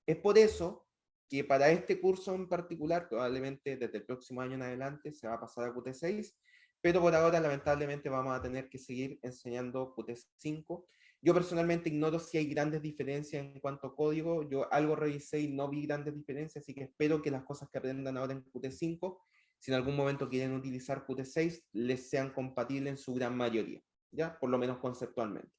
Es por eso que para este curso en particular, probablemente desde el próximo año en adelante se va a pasar a Qt 6, pero por ahora lamentablemente vamos a tener que seguir enseñando Qt 5. Yo personalmente ignoro si hay grandes diferencias en cuanto a código. Yo algo revisé y no vi grandes diferencias, así que espero que las cosas que aprendan ahora en Qt 5, si en algún momento quieren utilizar Qt 6, les sean compatibles en su gran mayoría, ¿ya? Por lo menos conceptualmente.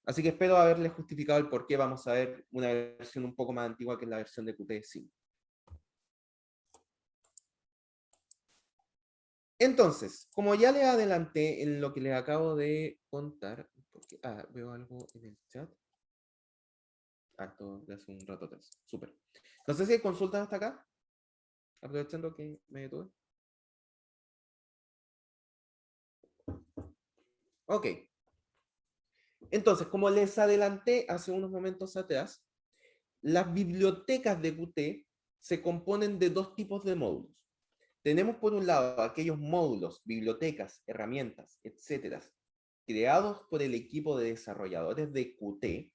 Así que espero haberles justificado el por qué vamos a ver una versión un poco más antigua que es la versión de Qt 5. Entonces, como ya les adelanté en lo que les acabo de contar, porque, veo algo en el chat. Esto de hace un rato atrás. Súper. No sé si hay consultas hasta acá, aprovechando que me detuve. Ok. Entonces, como les adelanté hace unos momentos atrás, las bibliotecas de Qt se componen de dos tipos de módulos. Tenemos por un lado aquellos módulos, bibliotecas, herramientas, etcétera, creados por el equipo de desarrolladores de Qt,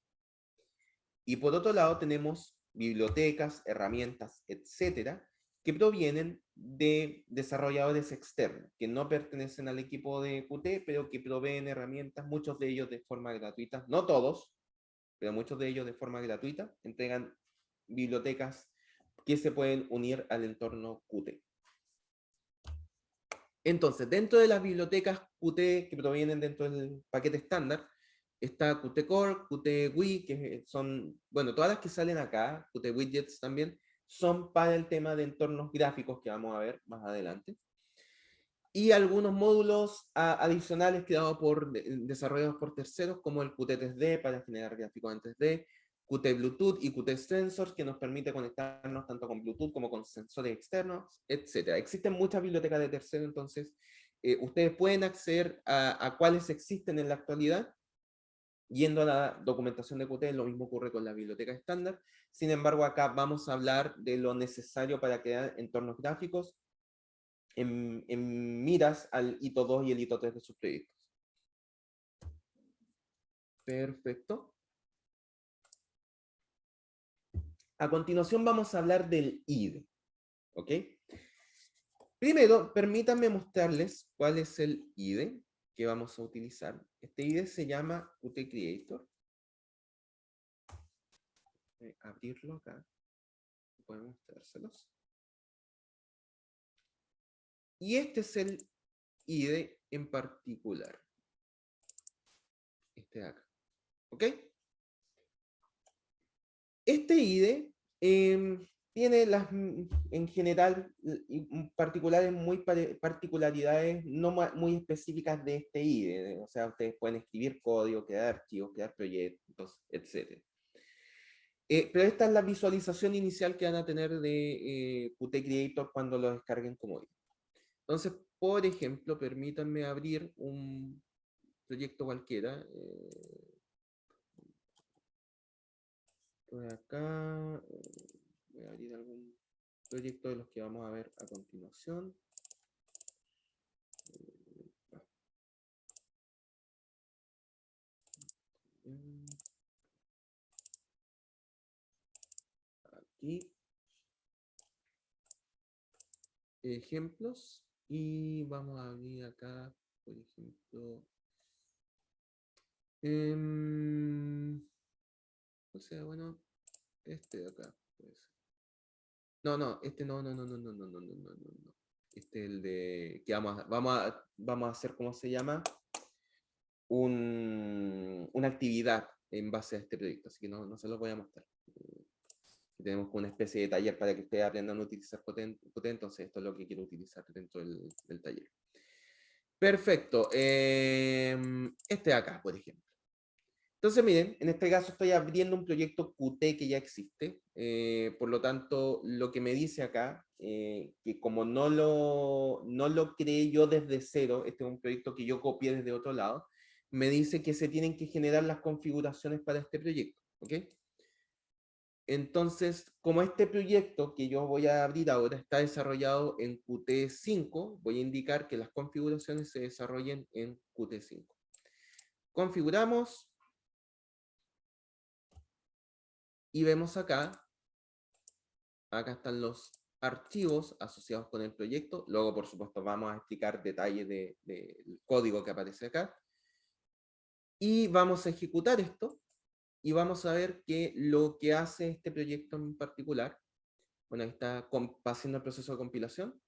y por otro lado tenemos bibliotecas, herramientas, etcétera, que provienen de desarrolladores externos, que no pertenecen al equipo de Qt, pero que proveen herramientas, muchos de ellos de forma gratuita, no todos, pero muchos de ellos de forma gratuita, entregan bibliotecas que se pueden unir al entorno Qt. Entonces, dentro de las bibliotecas Qt que provienen dentro del paquete estándar, está Qt Core, Qt GUI, que son, bueno, todas las que salen acá, Qt Widgets también, son para el tema de entornos gráficos que vamos a ver más adelante. Y algunos módulos adicionales creados por desarrollados por terceros, como el Qt 3D para generar gráficos en 3D, Qt Bluetooth y Qt Sensors, que nos permite conectarnos tanto con Bluetooth como con sensores externos, etc. Existen muchas bibliotecas de terceros, entonces ustedes pueden acceder a cuáles existen en la actualidad yendo a la documentación de Qt. Lo mismo ocurre con la biblioteca estándar. Sin embargo, acá vamos a hablar de lo necesario para crear entornos gráficos en miras al hito 2 y el hito 3 de sus proyectos. Perfecto. A continuación vamos a hablar del IDE. ¿Ok? Primero, permítanme mostrarles cuál es el IDE que vamos a utilizar. Este IDE se llama Qt Creator. Voy a abrirlo acá. Voy a mostrárselos. Y este es el IDE en particular. Este de acá. ¿Ok? Este IDE tiene en general particularidades no muy específicas de este IDE. O sea, ustedes pueden escribir código, crear archivos, crear proyectos, etc. Pero esta es la visualización inicial que van a tener de Qt Creator cuando lo descarguen como IDE. Entonces, por ejemplo, permítanme abrir un proyecto cualquiera. Estoy acá. Voy a abrir algún proyecto de los que vamos a ver a continuación. Aquí. Ejemplos. Y vamos a abrir acá, por ejemplo. O sea, bueno, este de acá. Puede ser. No, este no. Este es el de que vamos a hacer, ¿cómo se llama? una actividad en base a este proyecto, así que no se los voy a mostrar. Tenemos una especie de taller para que ustedes aprendan a utilizar Qt, entonces esto es lo que quiero utilizar dentro del taller. Perfecto. Este de acá, por ejemplo. Entonces, miren, en este caso estoy abriendo un proyecto Qt que ya existe. Por lo tanto, lo que me dice acá, que como no lo creé yo desde cero, este es un proyecto que yo copié desde otro lado, me dice que se tienen que generar las configuraciones para este proyecto. ¿Ok? Entonces, como este proyecto que yo voy a abrir ahora está desarrollado en Qt 5, voy a indicar que las configuraciones se desarrollen en Qt 5. Configuramos y vemos acá están los archivos asociados con el proyecto. Luego, por supuesto, vamos a explicar detalles del código que aparece acá. Y vamos a ejecutar esto y vamos a ver que lo que hace este proyecto en particular, bueno, ahí está haciendo el proceso de compilación.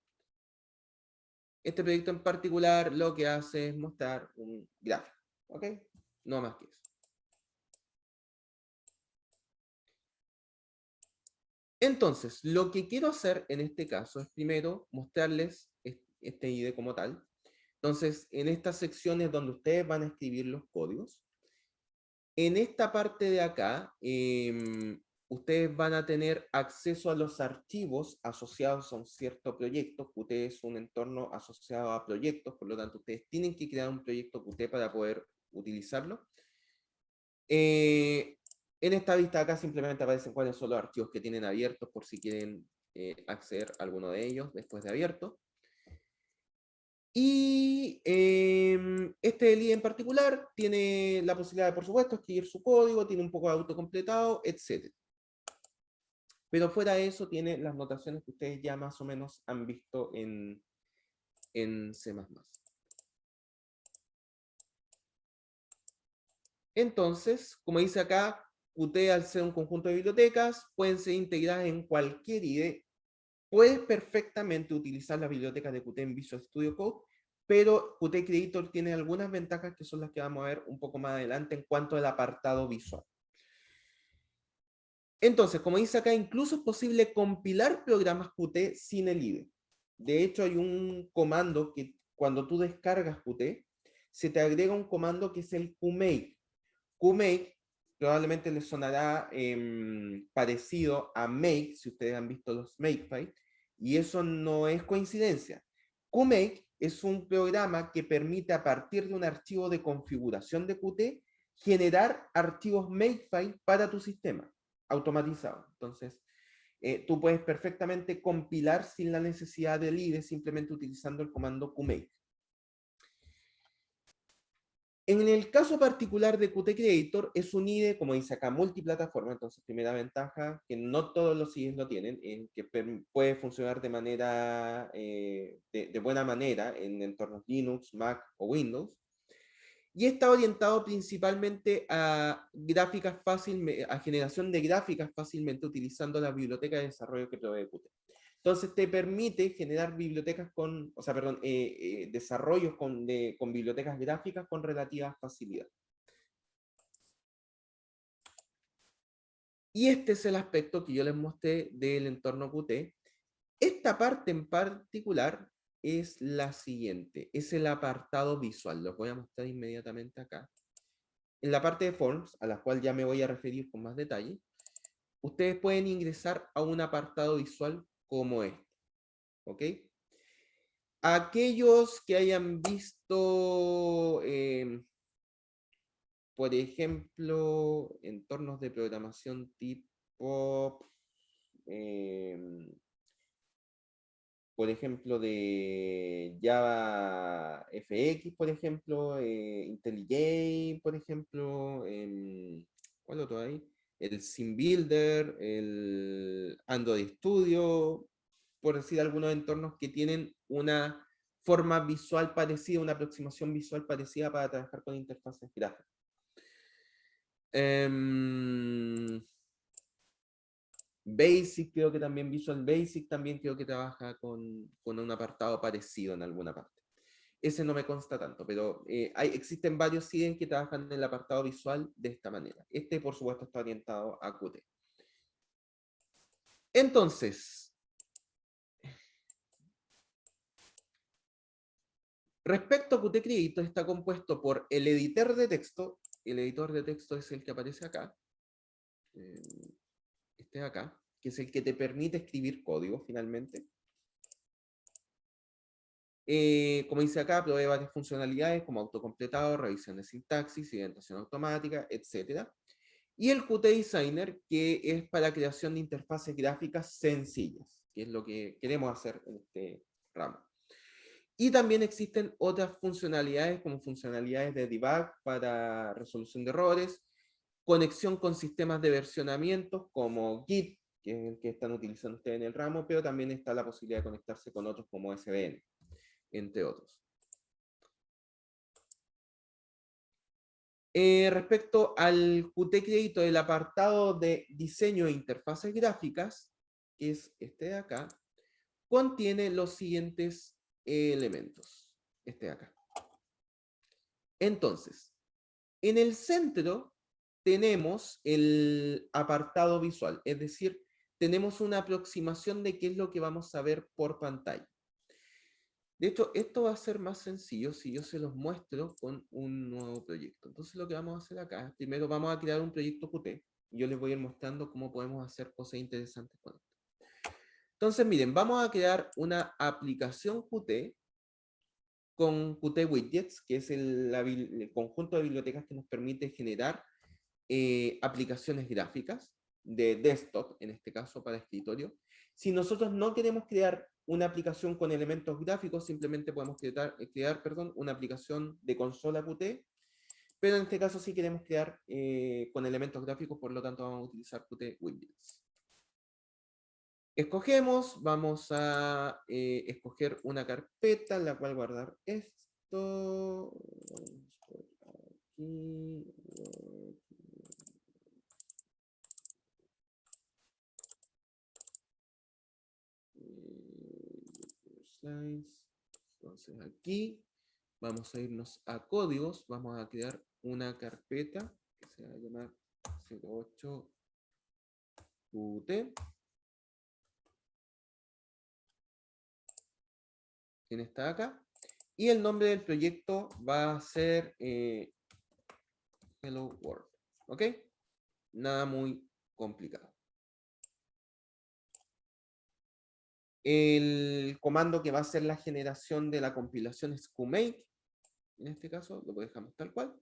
Este proyecto en particular lo que hace es mostrar un gráfico, ¿ok? No más que eso. Entonces, lo que quiero hacer en este caso es primero mostrarles este IDE como tal. Entonces, en estas secciones donde ustedes van a escribir los códigos, en esta parte de acá, ustedes van a tener acceso a los archivos asociados a un cierto proyecto. Qt es un entorno asociado a proyectos, por lo tanto, ustedes tienen que crear un proyecto Qt para poder utilizarlo. En esta vista acá simplemente aparecen cuáles son los archivos que tienen abiertos por si quieren acceder a alguno de ellos después de abierto. Y este IDE en particular tiene la posibilidad de, por supuesto, escribir su código, tiene un poco de autocompletado, etc. Pero fuera de eso tiene las notaciones que ustedes ya más o menos han visto en C++. Entonces, como dice acá, Qt al ser un conjunto de bibliotecas, pueden ser integradas en cualquier IDE. Puedes perfectamente utilizar las bibliotecas de Qt en Visual Studio Code, pero Qt Creator tiene algunas ventajas que son las que vamos a ver un poco más adelante en cuanto al apartado visual. Entonces, como dice acá, incluso es posible compilar programas Qt sin el IDE. De hecho, hay un comando que cuando tú descargas Qt, se te agrega un comando que es el qmake. Qmake probablemente les sonará parecido a make, si ustedes han visto los makefile, y eso no es coincidencia. Qmake es un programa que permite a partir de un archivo de configuración de Qt generar archivos makefile para tu sistema, automatizado. Entonces, tú puedes perfectamente compilar sin la necesidad del IDE, simplemente utilizando el comando qmake. En el caso particular de Qt Creator, es un IDE, como dice acá, multiplataforma. Entonces, primera ventaja, que no todos los IDEs lo tienen, que puede funcionar de manera, de buena manera en entornos Linux, Mac o Windows. Y está orientado principalmente a gráficas a generación de gráficas fácilmente utilizando la biblioteca de desarrollo que provee Qt. Entonces te permite generar bibliotecas desarrollos con bibliotecas gráficas con relativa facilidad. Y este es el aspecto que yo les mostré del entorno Qt. Esta parte en particular es la siguiente, es el apartado visual. Lo voy a mostrar inmediatamente acá. En la parte de Forms, a la cual ya me voy a referir con más detalle, ustedes pueden ingresar a un apartado visual como este. ¿Ok? Aquellos que hayan visto, por ejemplo, entornos de programación tipo, por ejemplo, de Java FX, por ejemplo, IntelliJ, por ejemplo, ¿cuál otro hay? El SimBuilder, el Android Studio, por decir algunos entornos que tienen una forma visual parecida, una aproximación visual parecida para trabajar con interfaces gráficas. Basic, creo que también Visual Basic, también creo que trabaja con un apartado parecido en alguna parte. ese no me consta tanto, pero existen varios CIDEN que trabajan en el apartado visual de esta manera. Este, por supuesto, está orientado a Qt. Entonces, respecto a Qt Creator, está compuesto por el editor de texto. El editor de texto es el que aparece acá. Este de acá, que es el que te permite escribir código finalmente. Como dice acá, provee varias funcionalidades como autocompletado, revisión de sintaxis, indentación automática, etc. Y el Qt Designer, que es para creación de interfaces gráficas sencillas, que es lo que queremos hacer en este ramo. Y también existen otras funcionalidades, como funcionalidades de debug para resolución de errores, conexión con sistemas de versionamiento como Git, que es el que están utilizando ustedes en el ramo, pero también está la posibilidad de conectarse con otros como SVN, entre otros. Respecto al Qt Creator, el apartado de diseño de interfaces gráficas, que es este de acá, contiene los siguientes elementos. Este de acá. Entonces, en el centro tenemos el apartado visual, es decir, tenemos una aproximación de qué es lo que vamos a ver por pantalla. De hecho, esto va a ser más sencillo si yo se los muestro con un nuevo proyecto. Entonces lo que vamos a hacer acá, primero vamos a crear un proyecto Qt, y yo les voy a ir mostrando cómo podemos hacer cosas interesantes con esto. Entonces, miren, vamos a crear una aplicación Qt con Qt Widgets, que es el conjunto de bibliotecas que nos permite generar aplicaciones gráficas de desktop, en este caso para escritorio. Si nosotros no queremos crear una aplicación con elementos gráficos, simplemente podemos crear una aplicación de consola Qt, pero en este caso sí queremos crear con elementos gráficos, por lo tanto vamos a utilizar Qt Widgets. Escogemos, vamos a escoger una carpeta en la cual guardar esto. Aquí. Entonces aquí vamos a irnos a códigos, vamos a crear una carpeta que se va a llamar 08 Qt. ¿Quién está acá? Y el nombre del proyecto va a ser Hello World. ¿Ok? Nada muy complicado. El comando que va a hacer la generación de la compilación es qmake. En este caso lo dejamos tal cual.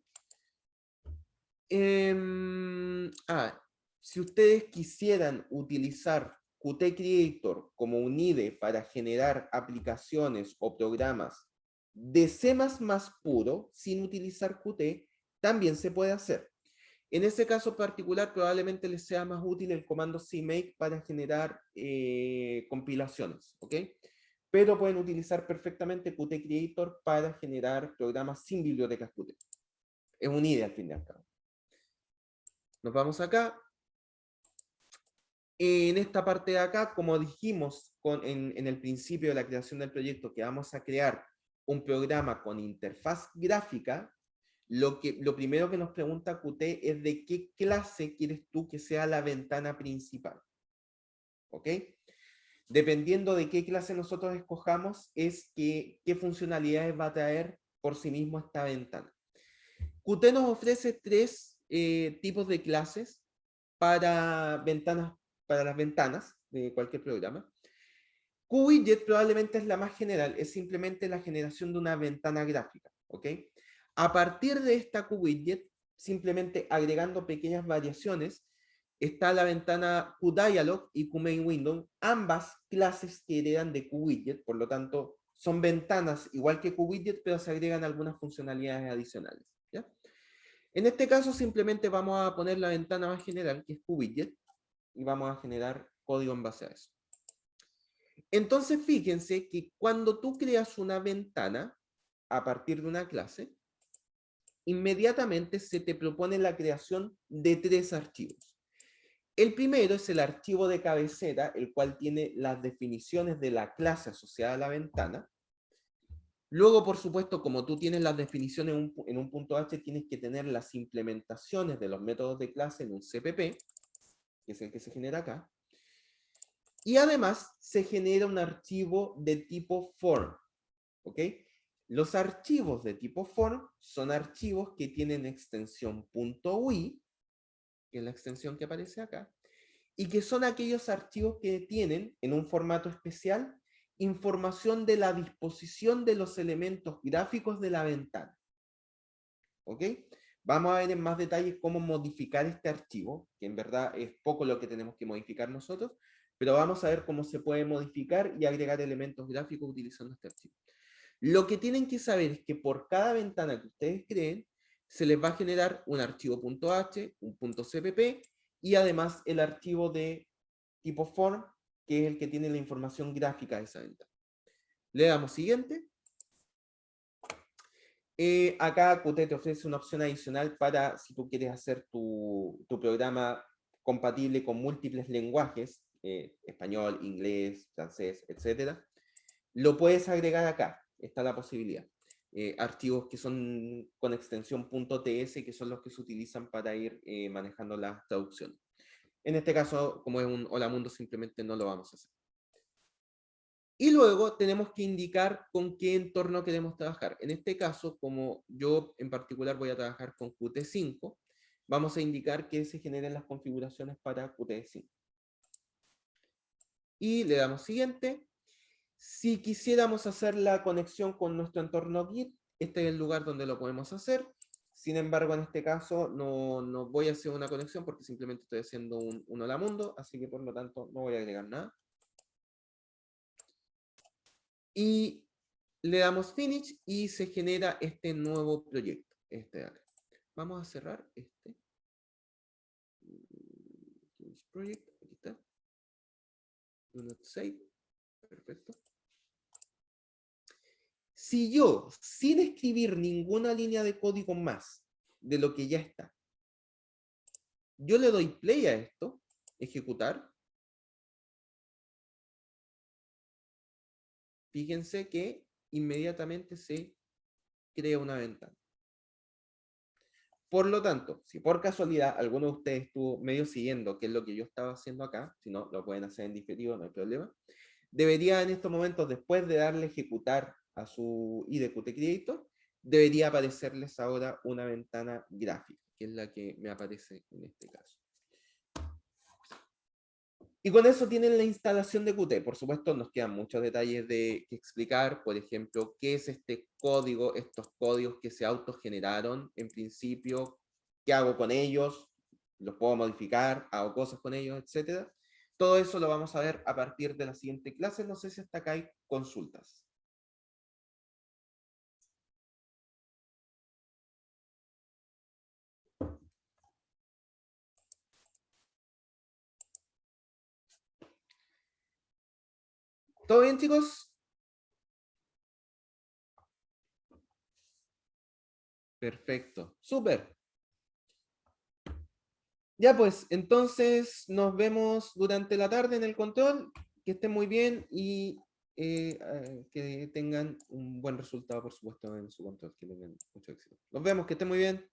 Si ustedes quisieran utilizar Qt Creator como un IDE para generar aplicaciones o programas de C++ puro, sin utilizar Qt, también se puede hacer. En ese caso particular, probablemente les sea más útil el comando cmake para generar compilaciones, ¿ok? Pero pueden utilizar perfectamente Qt Creator para generar programas sin bibliotecas Qt. Es un IDE al fin y al cabo. Nos vamos acá. En esta parte de acá, como dijimos en el principio de la creación del proyecto, que vamos a crear un programa con interfaz gráfica, lo primero que nos pregunta Qt es de qué clase quieres tú que sea la ventana principal. ¿Ok? Dependiendo de qué clase nosotros escojamos, es qué funcionalidades va a traer por sí mismo esta ventana. Qt nos ofrece tres tipos de clases para las ventanas de cualquier programa. QWidget probablemente es la más general, es simplemente la generación de una ventana gráfica, ¿ok? A partir de esta QWidget, simplemente agregando pequeñas variaciones, está la ventana QDialog y QMainWindow, ambas clases que heredan de QWidget, por lo tanto, son ventanas igual que QWidget, pero se agregan algunas funcionalidades adicionales, ¿ya? En este caso, simplemente vamos a poner la ventana más general, que es QWidget, y vamos a generar código en base a eso. Entonces, fíjense que cuando tú creas una ventana a partir de una clase, inmediatamente se te propone la creación de tres archivos. El primero es el archivo de cabecera, el cual tiene las definiciones de la clase asociada a la ventana. Luego, por supuesto, como tú tienes las definiciones en un punto H, tienes que tener las implementaciones de los métodos de clase en un CPP, que es el que se genera acá. Y además se genera un archivo de tipo form. ¿Ok? Los archivos de tipo form son archivos que tienen extensión .ui, que es la extensión que aparece acá, y que son aquellos archivos que tienen, en un formato especial, información de la disposición de los elementos gráficos de la ventana. ¿Ok? Vamos a ver en más detalles cómo modificar este archivo, que en verdad es poco lo que tenemos que modificar nosotros, pero vamos a ver cómo se puede modificar y agregar elementos gráficos utilizando este archivo. Lo que tienen que saber es que por cada ventana que ustedes creen, se les va a generar un archivo .h, un .cpp, y además el archivo de tipo form, que es el que tiene la información gráfica de esa ventana. Le damos siguiente. Acá Qt te ofrece una opción adicional para si tú quieres hacer tu programa compatible con múltiples lenguajes, español, inglés, francés, etc. Lo puedes agregar acá, está la posibilidad. Archivos que son con extensión .ts, que son los que se utilizan para ir manejando las traducciones. En este caso, como es un Hola Mundo, simplemente no lo vamos a hacer. Y luego tenemos que indicar con qué entorno queremos trabajar. En este caso, como yo en particular voy a trabajar con Qt5, vamos a indicar que se generen las configuraciones para Qt5. Y le damos siguiente. Si quisiéramos hacer la conexión con nuestro entorno Git, este es el lugar donde lo podemos hacer. Sin embargo, en este caso no voy a hacer una conexión porque simplemente estoy haciendo un hola mundo, así que por lo tanto no voy a agregar nada. Y le damos finish y se genera este nuevo proyecto. Este de acá. Vamos a cerrar este. Finish project, aquí está. Do not save. Perfecto. Si yo, sin escribir ninguna línea de código más de lo que ya está, yo le doy play a esto, ejecutar, fíjense que inmediatamente se crea una ventana. Por lo tanto, si por casualidad alguno de ustedes estuvo medio siguiendo qué es lo que yo estaba haciendo acá, si no, lo pueden hacer en diferido, no hay problema, debería en estos momentos, después de darle ejecutar a su IDE Qt Creator, debería aparecerles ahora una ventana gráfica, que es la que me aparece en este caso. Y con eso tienen la instalación de Qt. Por supuesto, nos quedan muchos detalles que explicar. Por ejemplo, qué es este código, estos códigos que se autogeneraron en principio, qué hago con ellos, los puedo modificar, hago cosas con ellos, etc. Todo eso lo vamos a ver a partir de la siguiente clase. No sé si hasta acá hay consultas. ¿Todo bien, chicos? Perfecto. Súper. Ya pues, entonces nos vemos durante la tarde en el control. Que estén muy bien y que tengan un buen resultado, por supuesto, en su control. Que tengan mucho éxito. Nos vemos, que estén muy bien.